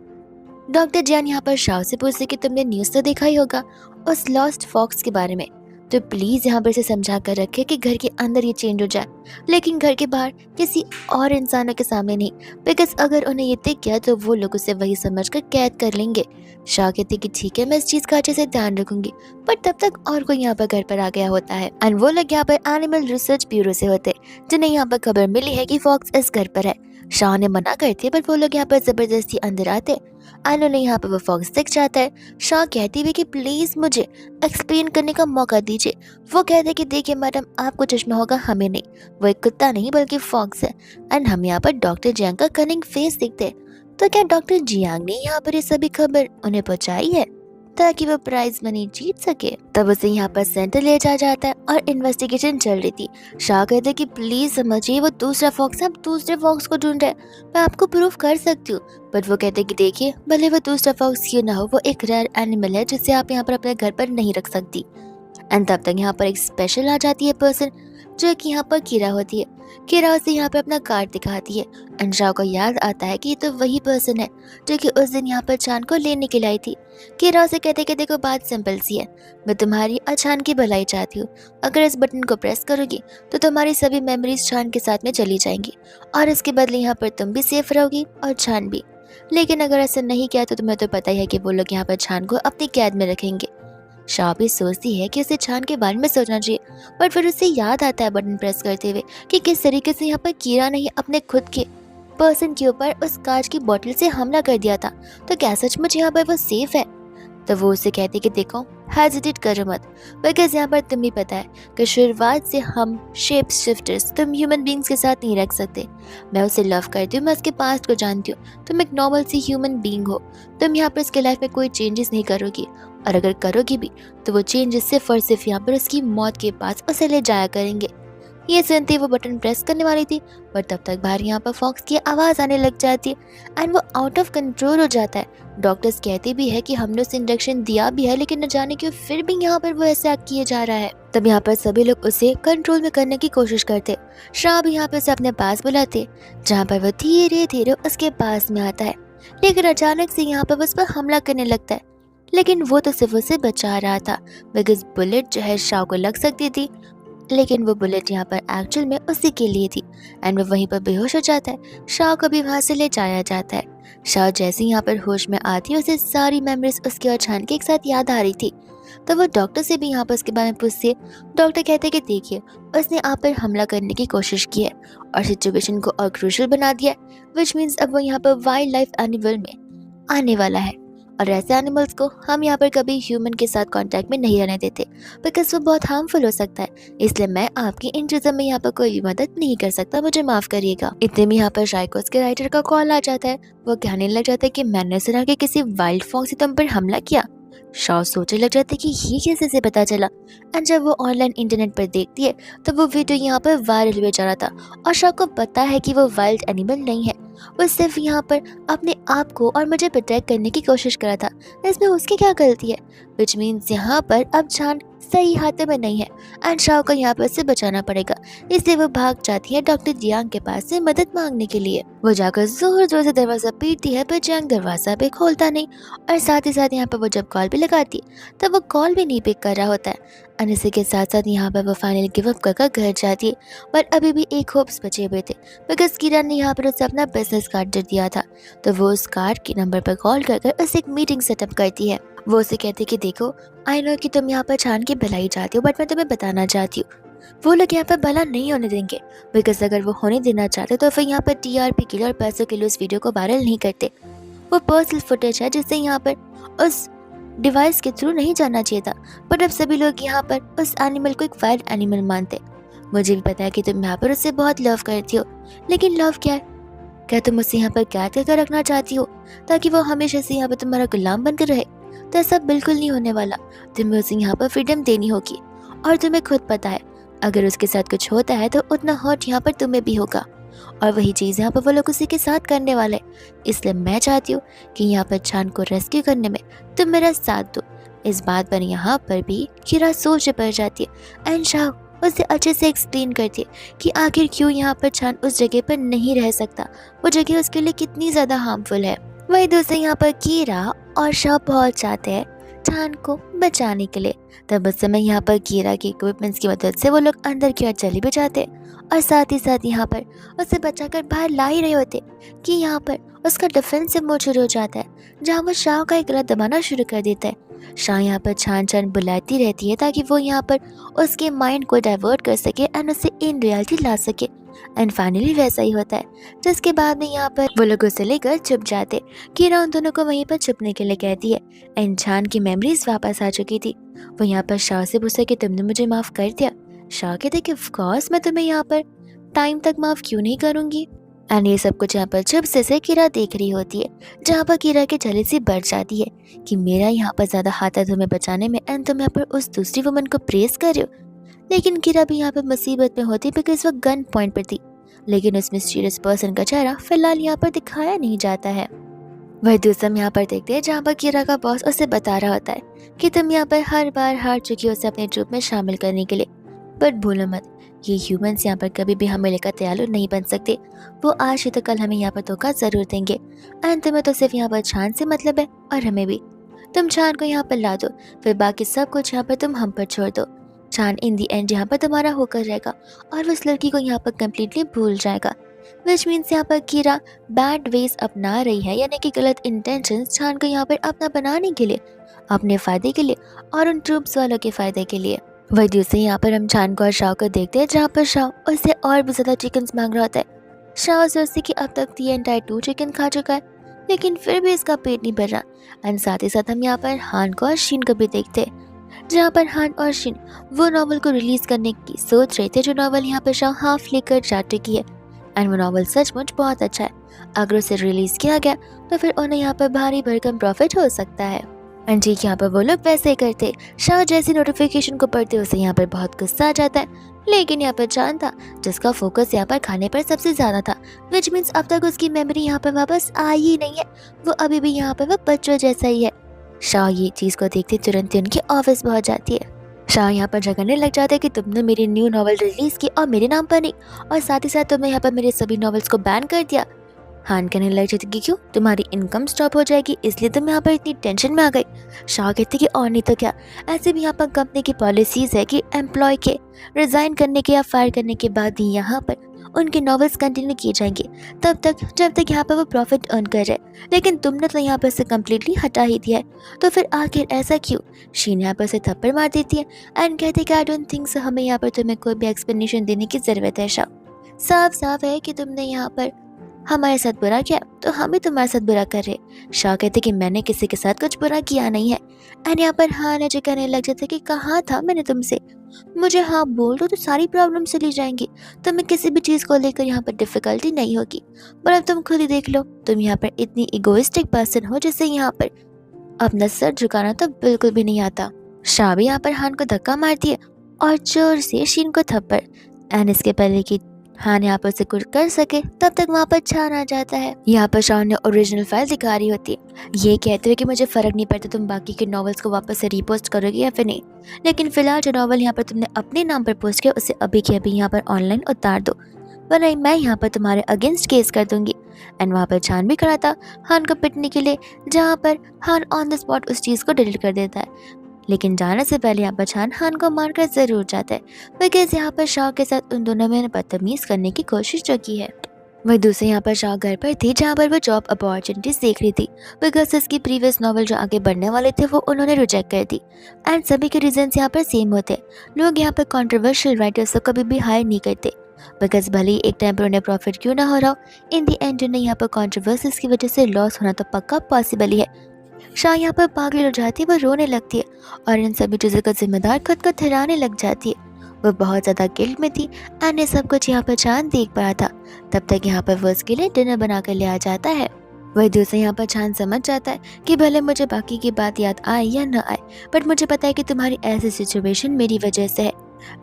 डॉक्टर जैन यहाँ पर शाह से पूछते कि तुमने न्यूज़ तो देखा ही होगा उस लॉस्ट फॉक्स के बारे में, तो प्लीज यहाँ पर इसे समझा कर रखे कि घर के अंदर ये चेंज हो जाए, लेकिन घर के बाहर किसी और इंसानों के सामने नहीं, बिकॉज अगर उन्हें ये दिख गया तो वो लोग उसे वही समझकर कैद कर लेंगे। शाह कहती कि ठीक है, मैं इस चीज का अच्छे से ध्यान रखूंगी। पर तब तक और कोई यहाँ पर घर पर आ गया होता है, एंड वो लोग यहाँ पर एनिमल रिसर्च ब्यूरो से होते, जिन्हें यहाँ पर खबर मिली है कि फॉक्स इस घर पर है। शाह ने मना करती है, पर वो लोग यहाँ पर जबरदस्ती अंदर आते, एंड उन्हें यहाँ पर वो फॉक्स दिख जाता है। शाह कहती भी कि प्लीज मुझे एक्सप्लेन करने का मौका दीजिए। वो कहते कि देखिए मैडम, आपको चश्मा होगा, हमें नहीं, वो एक कुत्ता नहीं बल्कि फॉक्स है। एंड हम यहाँ पर डॉक्टर जियांग का कनिंग फेस देखते हैं। तो क्या डॉक्टर जियांग ने यहाँ पर ये सभी खबर उन्हें पहुँचाई है ताकि वो प्राइज मनी जीत सके? तब उसे यहाँ पर सेंटर ले जाया जाता है और इन्वेस्टिगेशन चल रही थी। शाह कहते कि प्लीज समझिए, वो दूसरा फॉक्स है, हम दूसरे फॉक्स को ढूंढ रहे हैं, मैं आपको प्रूफ कर सकती हूँ। बट वो कहते कि देखिए, भले वो दूसरा फॉक्स क्यों ना हो, वो एक रेयर एनिमल है जिसे आप यहाँ पर अपने घर पर नहीं रख सकती। एंड तब तक यहाँ पर एक स्पेशल आ जाती है पर्सन, जो कि यहाँ पर कीरा होती है। कीरा उसे यहाँ पर अपना कार्ड दिखाती है, एंड शाह को याद आता है कि ये तो वही पर्सन है जो कि उस दिन यहाँ पर चांद को लेने के लिए आई थी। कीरा उसे कहते कि देखो, बात सिंपल सी है, मैं तुम्हारी और चांद की भलाई चाहती हूँ। अगर इस बटन को प्रेस करोगी तो तुम्हारी सभी मेमोरीज चांद के साथ में चली जाएंगी, और इसके बदले यहाँ पर तुम भी सेफ रहोगी और चांद भी। लेकिन अगर ऐसा नहीं किया तो तुम्हें तो पता ही है कि वो लोग यहाँ पर चांद को अपनी कैद में रखेंगे। शाह भी सोचती है कि उसे छान के बारे में सोचना चाहिए, बट फिर उसे याद आता है बटन प्रेस करते हुए कि किस तरीके से यहाँ पर कीरा ने अपने खुद के पर्सन के ऊपर उस कांच की बोतल से हमला कर दिया था। तो क्या सचमुच यहाँ पर वो सेफ है? तो वो उसे कहती कि देखो, हेजिटेट करो मत, बिकॉज यहाँ पर तुम्हें पता है कि शुरुआत से हम शेप शिफ्टर्स तुम ह्यूमन बींग्स के साथ नहीं रख सकते। मैं उसे लव करती हूँ, मैं उसके पास्ट को जानती हूँ, तुम एक नॉर्मल सी ह्यूमन बींग हो, तुम यहाँ पर उसके लाइफ में कोई चेंजेस नहीं करोगी, और अगर करोगी भी तो वो चेंजेस सिर्फ और सिर्फ यहाँ पर उसकी मौत के पास उसे ले जाया करेंगे। ये सुनते वो बटन प्रेस करने वाली थी, पर तब तक बाहर यहाँ पर फॉक्स की आवाज़ आने लग जाती है, एंड वो आउट ऑफ कंट्रोल हो जाता है। डॉक्टर्स कहते भी है कि हमने उसे इंजेक्शन दिया भी है, लेकिन न जाने क्यों फिर भी यहाँ पर वो ऐसा किए जा रहा है। तब यहाँ पर सभी लोग उसे कंट्रोल में करने की कोशिश करते। शाह भी यहाँ पर उसे अपने पास बुलाते, जहाँ पर वो धीरे धीरे उसके पास में आता है, लेकिन अचानक से यहाँ पर उस पर हमला करने लगता है। लेकिन वो तो सिर्फ उसे बचा रहा था, बिकॉज बुलेट जो है शाह को लग सकती थी, लेकिन वो बुलेट यहाँ पर एक्चुअल में उसी के लिए थी, एंड वो वहीं पर बेहोश हो जाता है। शाह को भी वहाँ से ले जाया जाता है। शाह जैसे ही यहाँ पर होश में आती है, उसे सारी मेमोरीज उसके और छान के एक साथ याद आ रही थी। तो वो डॉक्टर से भी यहाँ पर उसके बारे में पूछती है। डॉक्टर कहते हैं कि देखिए, उसने आप पर हमला करने की कोशिश की है और सिचुएशन को और क्रूशियल बना दिया है, विच मीन्स अब वो यहाँ पर वाइल्ड लाइफ एनिमल में आने वाला है, और ऐसे एनिमल्स को हम यहाँ पर कभी ह्यूमन के साथ कांटेक्ट में नहीं रहने देते, बिकॉज वो बहुत हार्मफुल हो सकता है। इसलिए मैं आपकी इन चीज़ों में यहाँ पर कोई भी मदद नहीं कर सकता, मुझे माफ़ करिएगा। इतने में यहाँ पर शाइकोस के राइटर का कॉल आ जाता है। वो कहने लग जाता है कि मैंने सुना कि किसी वाइल्ड फॉक्स ने तुम पर हमला किया। शाह सोचने लग जाते कि ये कैसे से पता चला, एंड जब वो ऑनलाइन इंटरनेट पर देखती है तो वो वीडियो यहाँ पर वायरल हुआ जा रहा था, और शाह को पता है कि वो वाइल्ड एनिमल नहीं है, वो सिर्फ यहाँ पर अपने आप को और मुझे प्रोटेक्ट करने की कोशिश कर रहा था। इसमें उसकी क्या गलती है? विच मीन्स यहाँ पर अब जान सही हाथों में नहीं है, एंड शाह को यहाँ पर से बचाना पड़ेगा। इसलिए वो भाग जाती है डॉक्टर जियांग के पास से मदद मांगने के लिए। वो जाकर जोर जोर से दरवाजा पीटती है, पर जियांग दरवाजा भी खोलता नहीं, और साथ ही साथ यहाँ पर वो जब कॉल भी लगाती है तब वो कॉल भी नहीं पिक कर रहा होता है। और इसी के साथ साथ यहाँ पर वो फाइनली गिव अप कर घर जाती है, पर अभी भी एक होप्स बचे हुए थे, बिकॉज किरण ने यहाँ पर उसे अपना बिजनेस कार्ड दे दिया था। तो वो उस कार्ड के नंबर पर कॉल कर उसे एक मीटिंग सेटअप करती है। वो उसे कहती कि देखो, आई नो कि तुम यहाँ पर छान की भलाई चाहती हो, बट मैं तुम्हें बताना चाहती हूँ, वो लोग यहाँ पर भला नहीं होने देंगे, बिकॉज अगर वो होने देना चाहते तो फिर यहाँ पर टीआरपी के लिए और पैसों के लिए उस वीडियो को वायरल नहीं करते। वो पर्सनल फुटेज है जिसे यहाँ पर उस डिवाइस के थ्रू नहीं जाना चाहिए था, बट अब सभी लोग यहाँ पर उस एनिमल को एक वाइल्ड एनिमल मानते। मुझे भी पता है कि तुम यहाँ पर उससे बहुत लव करती हो, लेकिन लव क्या है? क्या तुम उसे यहाँ पर कैद करके रखना चाहती हो ताकि वो हमेशा से यहाँ पर तुम्हारा गुलाम बनकर रहे? तो ऐसा बिल्कुल नहीं होने वाला। तुम्हें उसे यहाँ पर फ्रीडम देनी होगी, और तुम्हें खुद पता है अगर उसके साथ कुछ होता है तो उतना हर्ट यहाँ पर तुम्हें भी होगा, और वही चीज़ यहाँ पर वो लोग उसी के साथ करने वाले। इसलिए मैं चाहती हूँ कि यहाँ पर चांद को रेस्क्यू करने में तुम मेरा साथ दो। इस बात पर यहाँ पर भी किरा सोच पड़ जाती है एंड शाह उसे अच्छे से एक्सप्लेन करती है कि आखिर क्यों यहाँ पर चांद उस जगह पर नहीं रह सकता, वो जगह उसके लिए कितनी ज़्यादा हार्मफुल है। वही दूसरे यहाँ पर कीरा और शाह पहुँच जाते हैं चांद को बचाने के लिए। तब उस समय यहाँ पर कीरा के इक्विपमेंट्स की मदद से वो लोग अंदर की ओर चले भी जाते हैं, और साथ ही साथ यहाँ पर उसे बचाकर बाहर ला ही रहे होते कि यहाँ पर उसका डिफेंसिव मोड शुरू हो जाता है, जहाँ वो शाह का एक गला दबाना शुरू कर देता है। शाह यहाँ पर छान छान बुलाती रहती है ताकि वो यहाँ पर उसके माइंड को डाइवर्ट कर सके एंड उसे इन रियलिटी ला सके। एंड फाइनली वैसा ही होता है, जिसके बाद में यहाँ पर वो लोग उसे लेकर छुप जाते। कीरा उन दोनों को वहीं पर छुपने के लिए कहती है एंड छान की मेमोरीज वापस आ चुकी थी। वो यहाँ पर शाह से पूछा कि तुमने मुझे माफ कर दिया। शाह कहते कि ऑफ कोर्स मैं तुम्हें यहाँ पर टाइम तक माफ क्यों नहीं करूंगी। एंड ये सब कुछ यहाँ पर चुप से कीरा देख रही होती है, जहाँ पर कीरा की जेलसी बढ़ जाती है कि मेरा यहाँ पर ज्यादा हाथ है तुम्हें बचाने में एंड तुम यहाँ पर उस दूसरी वुमन को प्रेस कर रहे हो। लेकिन कीरा भी यहाँ पर मुसीबत में होती बिकॉज वो गन पॉइंट पर थी, लेकिन उस मिस्टीरियस पर्सन का चेहरा फिलहाल यहाँ पर दिखाया नहीं जाता है। वह दूसरा यहाँ पर देखते हैं जहाँ पर कीरा का बॉस उसे बता रहा होता है कि तुम यहाँ पर हर बार हार चुकी हो उसे अपने ट्रूप में शामिल करने के लिए, बट भूलो मत ये ह्यूमंस यहाँ पर कभी भी हमें लेकर दयालु नहीं बन सकते। वो आज ही तो कल हमें यहाँ पर धोखा जरूर देंगे एंड तुम्हें तो सिर्फ यहाँ पर छान से मतलब है, और हमें भी। तुम छान को यहाँ पर ला दो, फिर बाकी सब कुछ यहाँ पर तुम हम पर छोड़ दो। छान इन दी एंड यहाँ पर तुम्हारा होकर रहेगा और उस लड़की को यहाँ पर कम्प्लीटली भूल जाएगा। विच मीन्स यहाँ पर कीरा बैड वेज अपना रही है, यानी कि गलत इंटेंशंस छान को यहाँ पर अपना बनाने के लिए, अपने फायदे के लिए और उन ट्रूप्स वालों के फायदे के लिए। वही दूसरे यहाँ पर हम छान को और शाह को देखते हैं, जहाँ पर शाह उससे और भी ज्यादा चिकन मांग रहा होता है। शाह सोचती कि अब तक 3 एंटायर 2 चिकन खा चुका है, लेकिन फिर भी इसका पेट नहीं भर रहा। एंड साथ ही साथ हम यहाँ पर हान को और शीन को भी देखते हैं, जहाँ पर हान और शीन वो नॉवल को रिलीज करने की सोच रहे थे, जो नॉवल यहाँ पर शाह हाफ लेकर जा चुकी है। एंड वो नॉवल सचमुच बहुत अच्छा है। अगर उसे रिलीज किया गया तो फिर उन्हें यहाँ पर भारी भरकम प्रॉफिट हो सकता है। एंड ठीक यहाँ पर वो लोग वैसे ही करते। शाह जैसी नोटिफिकेशन को पढ़ते उसे यहाँ पर बहुत गुस्सा आ जाता है, लेकिन यहाँ पर चांद था जिसका फोकस यहाँ पर खाने पर सबसे ज्यादा था, विच मीन्स अब तक उसकी मेमोरी यहाँ पर वापस आई ही नहीं है। वो अभी भी यहाँ पर वो बच्चों जैसा ही है। शाह ये चीज को देखते तुरंत ही उनके ऑफिस पहुंच जाती है। शाह यहाँ पर झगड़ने लग जाता है कि तुमने मेरी न्यू नॉवल रिलीज की और मेरे नाम पर नहीं, और साथ ही साथ तुमने यहाँ पर मेरे सभी नॉवेल्स को बैन कर दिया। हान कहने लग जाती कि क्यों, तुम्हारी इनकम स्टॉप हो जाएगी इसलिए तुम यहाँ पर इतनी टेंशन में आ गई। शाह कहती कि और नहीं तो क्या, ऐसे भी यहाँ पर कंपनी की पॉलिसीज है कि एम्प्लॉय के रिजाइन करने के या फायर करने के बाद ही यहाँ पर उनके नॉवेल्स कंटिन्यू किए जाएंगे तब तक जब तक यहाँ पर वो प्रॉफिट अर्न कर रहे। लेकिन तुमने तो यहाँ पर से कम्प्लीटली हटा ही दिया है, तो फिर आखिर ऐसा क्यों। शीन यहाँ पर से थप्पड़ मार देती है एंड कहती कि आई डोंट थिंक सो, हमें यहाँ पर तुम्हें कोई भी एक्सप्लेनेशन देने की जरूरत है। शाह साफ साफ है कि तुमने यहाँ पर हमारे साथ बुरा किया तो हम भी तुम्हारे साथ बुरा कर रहे। शाह कहते कि मैंने किसी के साथ कुछ बुरा किया नहीं है। एंड यहाँ पर हाँ ने जो कहने लग जाता कि कहा था मैंने तुमसे, मुझे हाँ बोल दो तो सारी प्रॉब्लम चली जाएंगी, तुम्हें किसी भी चीज को लेकर यहाँ पर डिफिकल्टी नहीं होगी। पर अब तुम खुद ही देख लो, तुम यहाँ पर इतनी इगोइस्टिक पर्सन हो जिससे यहाँ पर अपना सर झुकाना तो बिल्कुल भी नहीं आता। शाह भी यहाँ पर हान को धक्का मारती है और जोर से शीन को थप्पड़। एंड इसके पहले कि हान यहाँ पर से कुछ कर सके तब तक वहाँ पर छान आ जाता है। यहाँ पर शाह ने ओरिजिनल फाइल दिखा रही होती है, ये कहते हुए कि मुझे फर्क नहीं पड़ता तुम बाकी के नॉवेल्स को वापस से रीपोस्ट करोगे या फिर नहीं, लेकिन फिलहाल जो नॉवल यहाँ पर तुमने अपने नाम पर पोस्ट किया उसे अभी के अभी यहाँ पर ऑनलाइन उतार दो, वरना मैं यहाँ पर तुम्हारे अगेंस्ट केस कर दूंगी। एंड वहाँ पर छान भी खड़ा था हान को पिटने के लिए, जहाँ पर हान ऑन द स्पॉट उस चीज़ को डिलीट कर देता है। लेकिन जाने से पहले यहाँ पर छान हान को मारकर जरूर जाता है, बिकॉज यहाँ पर शाह के साथ उन दोनों में बदतमीज करने की कोशिश जो की है। वही दूसरे यहाँ पर शाह घर पर थी जहाँ पर वो जॉब अपॉर्चुनिटीज देख रही थी, बिकॉज उसकी प्रीवियस नॉवल जो आगे बढ़ने वाले थे वो उन्होंने रिजेक्ट कर दी। एंड सभी के रीजंस यहाँ पर सेम होते हैं। लोग यहाँ पर कंट्रोवर्शियल राइटर्स को कभी भी हायर नहीं करते, बिकॉज भले ही एक टाइम पर उन्हें प्रॉफिट क्यों ना हो रहा हो, इन दी एंड उन्हें यहाँ पर कंट्रोवर्सीज की वजह से लॉस होना तो पक्का पॉसिबल ही है। शाह यहाँ पर पागल हो जाती है, वो रोने लगती है और इन सभी चीज़ों का जिम्मेदार खुद को ठहराने लग जाती है। वो बहुत ज़्यादा गिल्ट में थी एंड ये सब कुछ यहाँ पर चांद देख पा रहा था। तब तक यहाँ पर वो उसके लिए डिनर बना कर ले आ जाता है। वही दूसरे यहाँ पर चांद समझ जाता है कि भले मुझे बाकी की बात याद आए या न आए, बट मुझे पता है कि तुम्हारी ऐसी सिचुएशन मेरी वजह से है।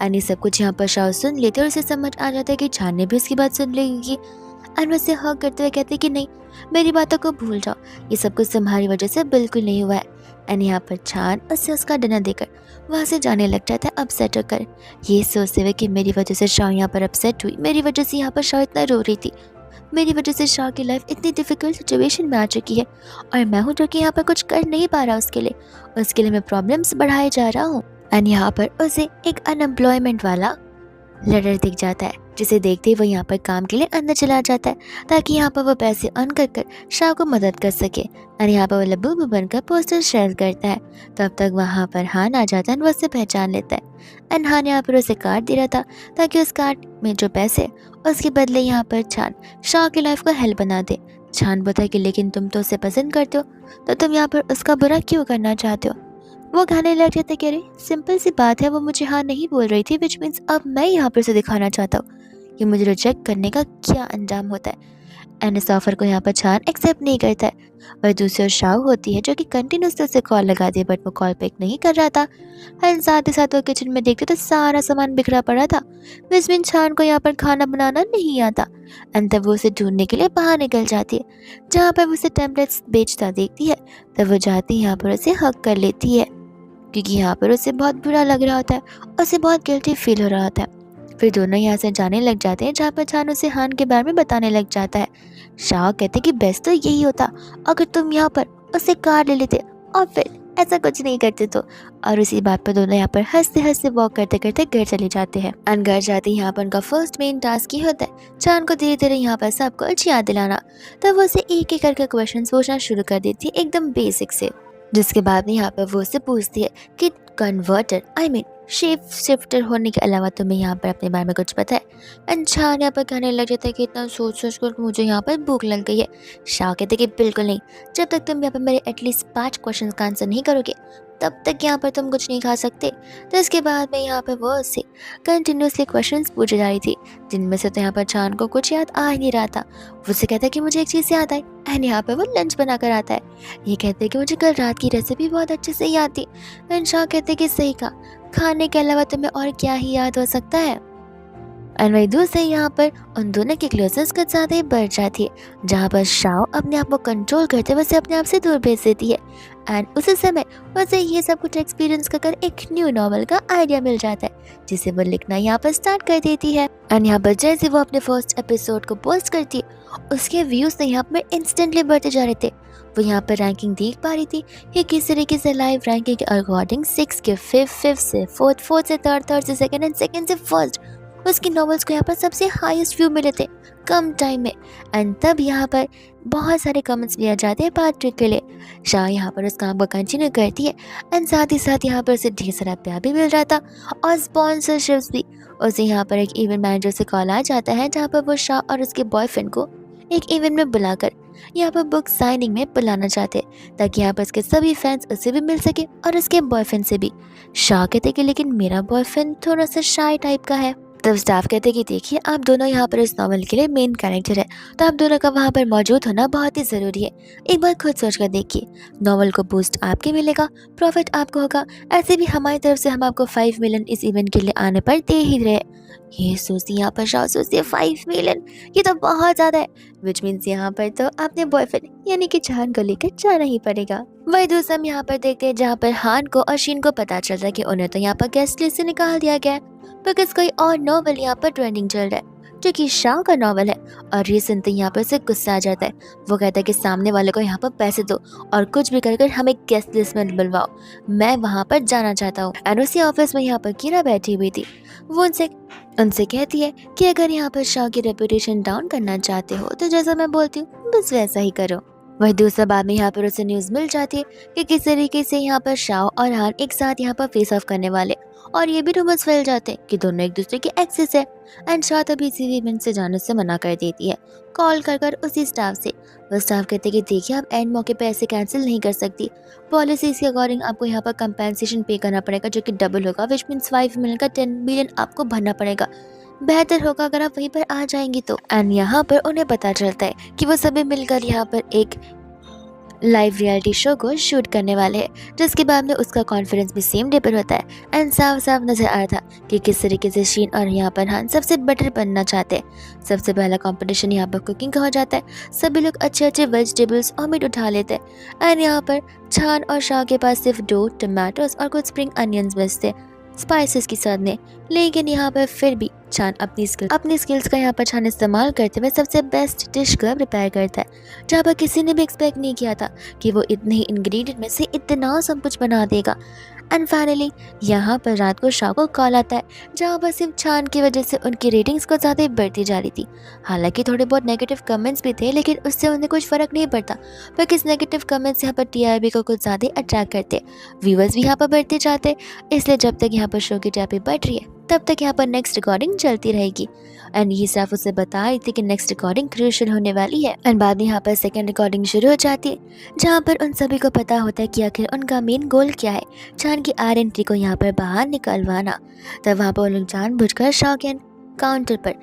एंड ये सब कुछ यहाँ पर शाह सुन लेते और उसे समझ आ जाता है कि चांद ने भी उसकी बात सुन ली होगी। एंड वो उसे हक करते हुए कहते कि नहीं, मेरी बातों को भूल जाओ, ये सब कुछ तुम्हारी वजह से बिल्कुल नहीं हुआ है। एंड यहाँ पर चांद उससे उसका डिनर देकर वहाँ से जाने लग जाता है अपसेट होकर, ये सोचते हुए कि मेरी वजह से शाह यहाँ पर अपसेट हुई, मेरी वजह से यहाँ पर शाह इतना रो रही थी, मेरी वजह से शाह की लाइफ इतनी डिफिकल्ट सिचुएशन में आ चुकी है और मैं हूँ जो कि यहाँ पर कुछ कर नहीं पा रहा उसके लिए मैं प्रॉब्लम्स बढ़ाए जा रहा हूँ। एंड यहाँ पर उसे एक अनएम्प्लॉयमेंट वाला लेटर दिख जाता है, जिसे देखते ही वो यहाँ पर काम के लिए अंदर चला जाता है ताकि यहाँ पर वो पैसे अर्न कर कर शाह को मदद कर सके। और यहाँ पर वो लब्बू बनकर पोस्टर शेयर करता है। तब तक वहाँ पर हान आ जाता है और वो उसे पहचान लेता है। एंड हान यहाँ पर उसे कार्ड दे रहा था ताकि उस कार्ड में जो पैसे उसके बदले यहाँ पर छान शाह की लाइफ को हेल्प बना दे। छान बताए कि लेकिन तुम तो उसे पसंद करते हो, तो तुम यहाँ पर उसका बुरा क्यों करना चाहते हो। वो गाने लग जाते कि अरे सिंपल सी बात है, वो मुझे हाँ नहीं बोल रही थी, विच मीन्स अब मैं यहाँ पर उसे दिखाना चाहता हूँ कि मुझे रिजेक्ट करने का क्या अंजाम होता है। एंड इस ऑफर को यहाँ पर छान एक्सेप्ट नहीं करता है। और दूसरी ओर शाह होती है जो कि कंटिन्यूसली उसे कॉल लगाती है, बट वो कॉल पिक नहीं कर रहा था। एंड साथ ही साथ वो किचन में देखते तो सारा सामान बिखरा पड़ा था, विच मीन छान को यहाँ पर खाना बनाना नहीं आता। एंड तब वो उसे ढूंढने के लिए बाहर निकल जाती है, जहाँ पर वो उसे टेम्पलेट्स बेचता देखती है। तब वो जाती है यहाँ पर उसे हक कर लेती है, क्योंकि यहाँ पर उसे बहुत बुरा लग रहा होता है, उसे बहुत गिल्टी फील हो रहा होता है। फिर दोनों यहाँ से जाने लग जाते हैं, जहाँ पर छान उसे हान के बारे में बताने लग जाता है। शाह कहते कि बेस्ट तो यही होता अगर तुम यहाँ पर उसे कार ले लेते और फिर ऐसा कुछ नहीं करते तो। और उसी बात पर दोनों यहाँ पर हंसते हंसते वॉक करते करते घर चले जाते हैं। एंड घर जाते ही यहाँ पर उनका फर्स्ट मेन टास्क ये होता है चांद को धीरे धीरे यहाँ पर सबको अच्छी याद दिलाना। तब वो उसे एक एक करके क्वेश्चन पूछना शुरू कर देती है एकदम बेसिक से, जिसके बाद में यहाँ पर वो उससे पूछती है कि converter I mean shape shifter होने के अलावा तुम्हें यहाँ पर अपने बारे में कुछ पता है। अनछान यहाँ पर कहने लग जाता है कि इतना सोच सोच कर मुझे यहाँ पर भूख लग गई है। शाह कहते कि बिल्कुल नहीं, जब तक तुम यहाँ पर मेरे एटलीस्ट 5 क्वेश्चन का आंसर नहीं करोगे तब तक यहाँ पर तुम कुछ नहीं खा सकते। तो इसके बाद में यहाँ पर वो उससे कंटिन्यूसली क्वेश्चन पूछे जा रही थी, जिनमें से तो यहाँ पर चांद को कुछ याद आ ही नहीं रहा था। वो उसे कहता है कि मुझे एक चीज़ याद आई। एंड यहाँ पर वो लंच बना कर आता है। ये कहते हैं कि मुझे कल रात की रेसिपी बहुत अच्छे से याद थी। एंड शाह कहते कि सही कहा, खाने के अलावा तुम्हें और क्या ही याद हो सकता है। एंड वही दूसरे यहाँ पर उन दोनों की क्लोजनेस कुछ ज़्यादा ही बढ़ जाती है, जहाँ पर शाह अपने आप को कंट्रोल करते हुए उसे अपने आप से दूर भेज देती है। एंड उसी समय उसे ये सब कुछ एक्सपीरियंस कर एक न्यू नॉवल का आइडिया मिल जाता है, जिसे वो लिखना यहाँ पर स्टार्ट कर देती है। एंड यहाँ पर जैसे वो अपने फर्स्ट एपिसोड को पोस्ट करती है, उसके व्यूज़ यहाँ पर इंस्टेंटली बढ़ते जा रहे थे। वो यहाँ पर रैंकिंग देख पा रही थी कि किस तरीके से लाइव रैंकिंग के अकॉर्डिंग 6 के 5 से 4 से 3 से 2 एंड 2 से 1 उसकी नॉवेल्स को यहाँ पर सबसे हाईएस्ट व्यू मिले थे कम टाइम में। एंड तब यहाँ पर बहुत सारे कमेंट्स भी आ जाते हैं पार्ट 2 के लिए। शाह यहाँ पर उस काम को कंटिन्यू करती है एंड साथ ही साथ यहाँ पर उसे ढेर सारा प्यार भी मिल रहा था और स्पॉन्सरशिप्स भी। उसे यहाँ पर एक इवेंट मैनेजर से कॉल आ जाता है, जहाँ पर वो शाह और उसके बॉयफ्रेंड को एक इवेंट में बुलाकर यहाँ पर बुक साइनिंग में बुलाना चाहते हैं, ताकि यहाँ पर उसके सभी फैंस उससे भी मिल सके और उसके बॉयफ्रेंड से भी। शाह कहते कि लेकिन मेरा बॉयफ्रेंड थोड़ा सा शाय टाइप का है। तब स्टाफ कहते कि देखिए आप दोनों यहाँ पर इस नॉवल के लिए मेन कैरेक्टर है, तो आप दोनों का वहाँ पर मौजूद होना बहुत ही ज़रूरी है। एक बार खुद सोच कर देखिए, नॉवल को बूस्ट आपके मिलेगा, प्रॉफिट आपको होगा, ऐसे भी हमारी तरफ से हम आपको 5 मिलियन इस इवेंट के लिए आने पर दे ही रहे। ये सोचती यहाँ पर शाह सोचती है 5 मिलियन, ये तो बहुत ज़्यादा है, विच मीन्स यहाँ पर तो अपने बॉयफ्रेंड यानी कि चांद को लेकर जाना ही पड़ेगा। वही दूसरा हम यहाँ पर देखते हैं, जहाँ पर हान को और शीन को पता चलता है कि उन्हें तो यहाँ पर गेस्ट लिस्ट से निकाल दिया गया है, बिकॉज कोई और नॉवल यहाँ पर ट्रेंडिंग चल रहा है जो कि शाह का नॉवल है। और ये सुनते यहाँ पर उसे गुस्सा आ जाता है। वो कहता है कि सामने वाले को यहाँ पर पैसे दो और कुछ भी कर हमें गेस्ट लिस्ट में बुलवाओ, मैं वहाँ पर जाना चाहता हूँ। एंड उसी ऑफिस में यहाँ पर कीरा बैठी हुई थी, वो उनसे उनसे कहती है कि अगर यहाँ पर शाह की रेपुटेशन डाउन करना चाहते हो तो जैसा मैं बोलती हूँ बस वैसा ही करो। वही दूसरा बाद में यहाँ पर उसे न्यूज़ मिल जाती है कि किस तरीके से यहाँ पर शाह और हान एक साथ यहाँ पर फेस ऑफ करने वाले, और ये भी रूमर्स फैल जाते हैं कि दोनों एक दूसरे के एक्सेस है। एंड शाह तभी इसी इवेंट से जाने से मना कर देती है, कॉल कर उसी स्टाफ से। वो स्टाफ कहते हैं कि देखिए आप एंड मौके पे ऐसे कैंसिल नहीं कर सकती, पॉलिसीज के अकॉर्डिंग आपको यहाँ पर कंपेंसेशन पे करना पड़ेगा जो कि डबल होगा, विच मीन्स 5 मिलियन का 10 मिलियन आपको भरना पड़ेगा। बेहतर होगा अगर आप वहीं पर आ जाएंगी तो। एंड यहाँ पर उन्हें पता चलता है कि वो सभी मिलकर यहाँ पर एक लाइव रियलिटी शो को शूट करने वाले हैं, जिसके बाद में उसका कॉन्फिडेंस भी सेम डे पर होता है। एंड साफ साफ नजर आ रहा था कि किस तरीके से शीन और यहाँ पर हान सबसे बेटर बनना चाहते हैं। सबसे पहला कंपटीशन यहाँ पर कुकिंग का हो जाता है, सभी लोग अच्छे अच्छे वेजिटेबल्स और मीट उठा लेते हैं। एंड यहाँ पर छान और शाह के पास सिर्फ डो, टमाटोज और कुछ स्प्रिंग अनियंस बचते स्पाइसेस के साथ में। लेकिन यहाँ पर फिर भी छान अपनी स्किल्स का यहाँ पर छान इस्तेमाल करते हुए सबसे बेस्ट डिश को प्रिपेयर करता है, जहाँ पर किसी ने भी एक्सपेक्ट नहीं किया था कि वो इतने ही इंग्रेडिएंट में से इतना सब कुछ बना देगा। एंड फाइनली यहाँ पर रात को शाह को कॉल आता है, जहाँ पर सिर्फ छान की वजह से उनकी रेटिंग्स को ज़्यादा बढ़ती जा रही थी। हालांकि थोड़े बहुत नेगेटिव कमेंट्स भी थे, लेकिन उससे उन्हें कुछ फ़र्क नहीं पड़ता, पर किस नेगेटिव कमेंट्स यहाँ पर टीआरपी को कुछ ज़्यादा अट्रैक्ट करते, व्यूअर्स भी यहाँ पर बढ़ते जाते। इसलिए जब तक यहाँ पर शो की टीआरपी बढ़ रही है तब तक यहाँ पर नेक्स्ट रिकॉर्डिंग चलती रहेगी। एंड ये सिर्फ उसे बता रही थी कि नेक्स्ट रिकॉर्डिंग क्रूशियल होने वाली है। एंड बाद में यहाँ पर सेकंड रिकॉर्डिंग शुरू हो जाती है, जहाँ पर उन सभी को पता होता है कि आखिर उनका मेन गोल क्या है, छान की आइडेंटिटी को यहाँ पर बाहर निकलवाना। तब वहाँ पर वो लोग जानबूझकर शाह के काउंटर पर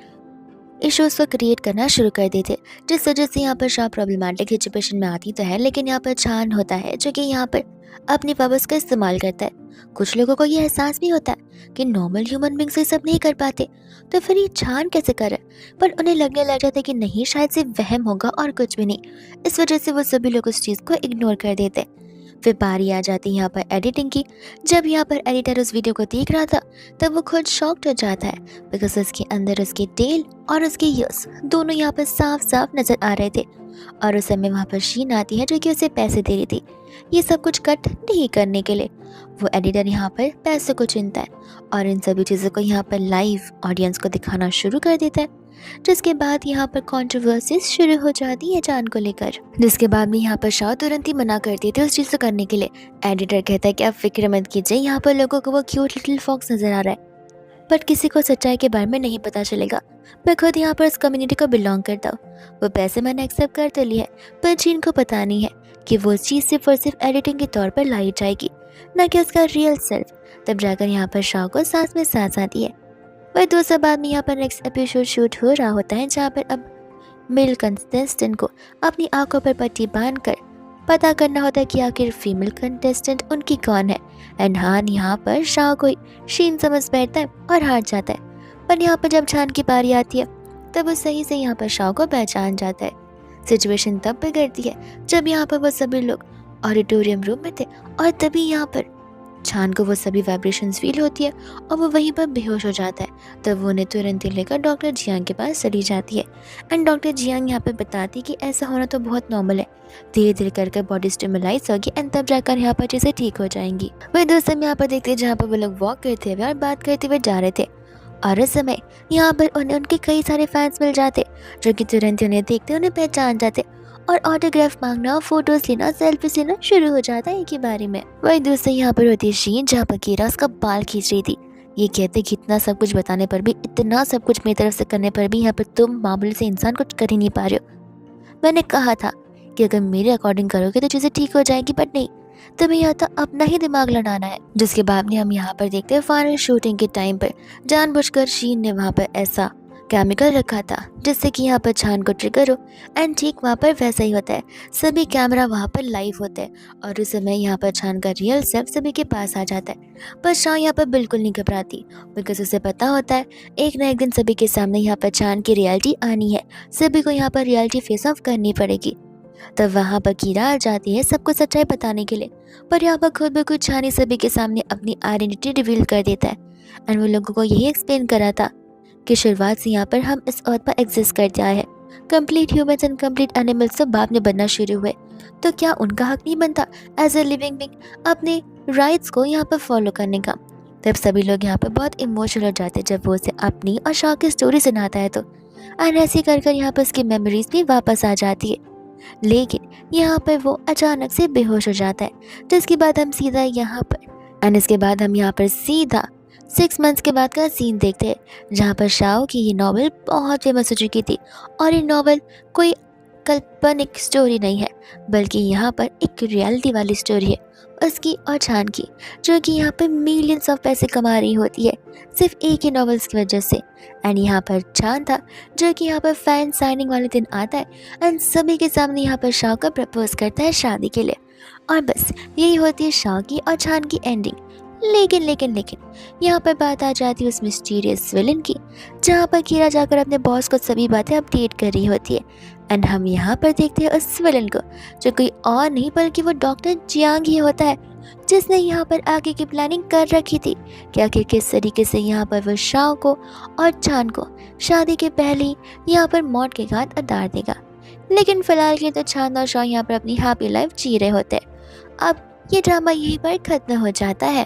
इश्यूज को क्रिएट करना शुरू कर देते, जिस वजह से यहाँ पर शाह प्रॉब्लमेटिक सिचुएशन में आती तो है, लेकिन यहाँ पर छान होता है जो कि यहाँ पर अपनी पावर्स का इस्तेमाल करता है। कुछ लोगों को ये एहसास भी होता है कि नॉर्मल ह्यूमन बींग से सब नहीं कर पाते, तो फिर ये छान कैसे करे, पर उन्हें लगने लग जाता है कि नहीं, शायद से वहम होगा और कुछ भी नहीं। इस वजह से वो सभी लोग उस चीज़ को इग्नोर कर देते। फिर बारी आ जाती है यहाँ पर एडिटिंग की। जब यहाँ पर एडिटर उस वीडियो को देख रहा था तब वो खुद शॉक्ड हो जाता है, बिकॉज उसके अंदर उसके टेल और उसके ईयर्स दोनों यहाँ पर साफ साफ नजर आ रहे थे। और उस समय वहाँ पर शीन आती है जो कि उसे पैसे दे रही थी ये सब कुछ कट नहीं करने के लिए। वो एडिटर यहाँ पर पैसे को चुनता है और इन सभी चीज़ों को यहाँ पर लाइव ऑडियंस को दिखाना शुरू कर देता है, जिसके बाद यहाँ पर कंट्रोवर्सीज शुरू हो जाती है जान को लेकर, जिसके बाद में यहाँ पर शाह तुरंत ही मना कर देते उस चीज़ को करने के लिए। एडिटर कहता है कि आप फिक्र मत कीजिए, यहाँ पर लोगों को वो क्यूट लिटिल फॉक्स नजर आ रहा है, बट किसी को सच्चाई के बारे में नहीं पता चलेगा। मैं खुद यहाँ पर इस कम्युनिटी को बिलोंग करता हूँ। वो पैसे मैंने एक्सेप्ट कर तो लिया है, पर जिन को पता नहीं है कि वो चीज़ सिर्फ और सिर्फ एडिटिंग के तौर पर लाई जाएगी, न कि उसका रियल सेल्फ। तब जाकर यहाँ पर शाह को सांस में सांस आती है। वही दूसरा बाद में यहाँ पर नेक्स्ट एपिसोड शूट हो रहा होता है, जहाँ पर अब मेल कंटेस्टेंट को अपनी आंखों पर पट्टी बांधकर पता करना होता है कि आखिर फीमेल कंटेस्टेंट उनकी कौन है। एंड हान यहाँ पर शाह को शीन समझ बैठता है और हार जाता है। पर यहाँ पर जब छान की बारी आती है तब वो सही से यहाँ पर शाह को पहचान जाता है। सिचुएशन तब बिगड़ती है जब यहाँ पर वो सभी लोग ऑडिटोरियम रूम में थे और तभी यहाँ पर छान को वो सभी वाइब्रेशंस फील होती है और वो वहीं पर बेहोश हो जाता है। तब वो उन्हें तुरंत ही लेकर डॉक्टर जियांग के पास चली जाती है। एंड डॉक्टर जियांग यहाँ पर बताती है कि ऐसा होना तो बहुत नॉर्मल है, धीरे धीरे कर बॉडी स्टिमुलाइज होगी एंड तब जाकर यहाँ पर चीज़ें ठीक हो जाएंगी। वही दोस्तों हम यहाँ पर देखते हैं जहाँ पर वो लोग वॉक करते हुए और बात करते हुए जा रहे थे, और उस समय यहाँ पर उन्हें उनके कई सारे फैंस मिल जाते जो कि तुरंत उन्हें देखते उन्हें पहचान जाते और ऑटोग्राफ मांगना, फोटोज लेना, सेल्फीज लेना शुरू हो जाता है एक ही बारी में। वही दूसरी यहाँ पर होती है शीन, जहाँ पर कीरा उसका बाल खींच रही थी। ये कहते कि इतना सब कुछ बताने पर भी, इतना सब कुछ मेरी तरफ से करने पर भी यहाँ पर तुम मामूली से इंसान कुछ कर ही नहीं पा रहे हो। मैंने कहा था कि अगर मेरे अकॉर्डिंग करोगे तो चीज़ें ठीक हो जाएगी, बट नहीं, तुम्हें यहाँ तो अपना ही दिमाग लड़ाना है। जिसके बाद में हम यहाँ पर देखते हैं फाइनल शूटिंग के टाइम पर जानबूझकर शीन ने वहाँ पर ऐसा केमिकल रखा था जिससे कि यहाँ पर छान को ट्रिगर हो। एंड ठीक वहाँ पर वैसा ही होता है, सभी कैमरा वहाँ पर लाइव होते हैं और उस समय यहाँ पर छान का रियल सेल्फ सभी के पास आ जाता है। पर शाह यहाँ पर बिल्कुल नहीं घबराती, बिकॉज उसे पता होता है एक ना एक दिन सभी के सामने यहाँ पर छान की रियलिटी आनी है, सभी को यहाँ पर रियलिटी फेस ऑफ करनी पड़ेगी। तब वहाँ पर कीरा आ जाती है सबको सच्चाई बताने के लिए, पर यहाँ पर खुद ब खुद छानी सभी के सामने अपनी आइडेंटिटी रिवील कर देता है। एंड वो लोगों को यही एक्सप्लेन करा था कि शुरुआत से यहाँ पर हम इस अर्थ पर एग्जिस्ट करते आए हैं, complete humans and complete animals तो बाद में बनना शुरू हुए, तो क्या उनका हक नहीं बनता एज ए लिविंग बीइंग अपने राइट्स को यहाँ पर फॉलो करने का। तब सभी लोग यहाँ पे बहुत इमोशनल हो जाते हैं जब वो उसे अपनी और शॉ की स्टोरी सुनाता है तो। और ऐसे कर कर यहाँ पर उसकी मेमोरीज भी वापस आ जाती है। लेकिन यहाँ पर वो अचानक से बेहोश हो जाता है। तो इसके बाद हम सीधा यहाँ पर एंड इसके बाद हम यहाँ पर सीधा 6 मंथ्स के बाद का सीन देखते हैं जहाँ पर शाओ की ये नॉवल बहुत फेमस हो चुकी थी। और ये नॉवल कोई काल्पनिक स्टोरी नहीं है, बल्कि यहाँ पर एक रियलिटी वाली स्टोरी है उसकी और चान की, जो कि यहाँ पर मिलियंस ऑफ पैसे कमा रही होती है सिर्फ एक ही नॉवेल्स की वजह से। एंड यहाँ पर चान था जो कि यहाँ पर फैन साइनिंग वाले दिन आता है एंड सभी के सामने यहाँ पर शाह को प्रपोज करता है शादी के लिए। और बस यही होती है शाह की और चान की एंडिंग। लेकिन लेकिन लेकिन यहाँ पर बात आ जाती है उस मिस्टीरियस विलन की, जहाँ पर कीरा जाकर अपने बॉस को सभी बातें अपडेट कर रही होती है। एंड हम यहाँ पर देखते हैं उस विलन को, जो कोई और नहीं बल्कि वो डॉक्टर जियांग ही होता है, जिसने यहाँ पर आगे की प्लानिंग कर रखी थी कि आखिर किस तरीके से यहाँ पर वो शाओ को और चान को शादी के पहले ही यहाँ पर मौत के घाट उतार देगा। लेकिन फिलहाल के तो चांद और शाओ यहाँ पर अपनी हैप्पी लाइफ जी रहे होते हैं। अब ये ड्रामा यहीं पर खत्म हो जाता है।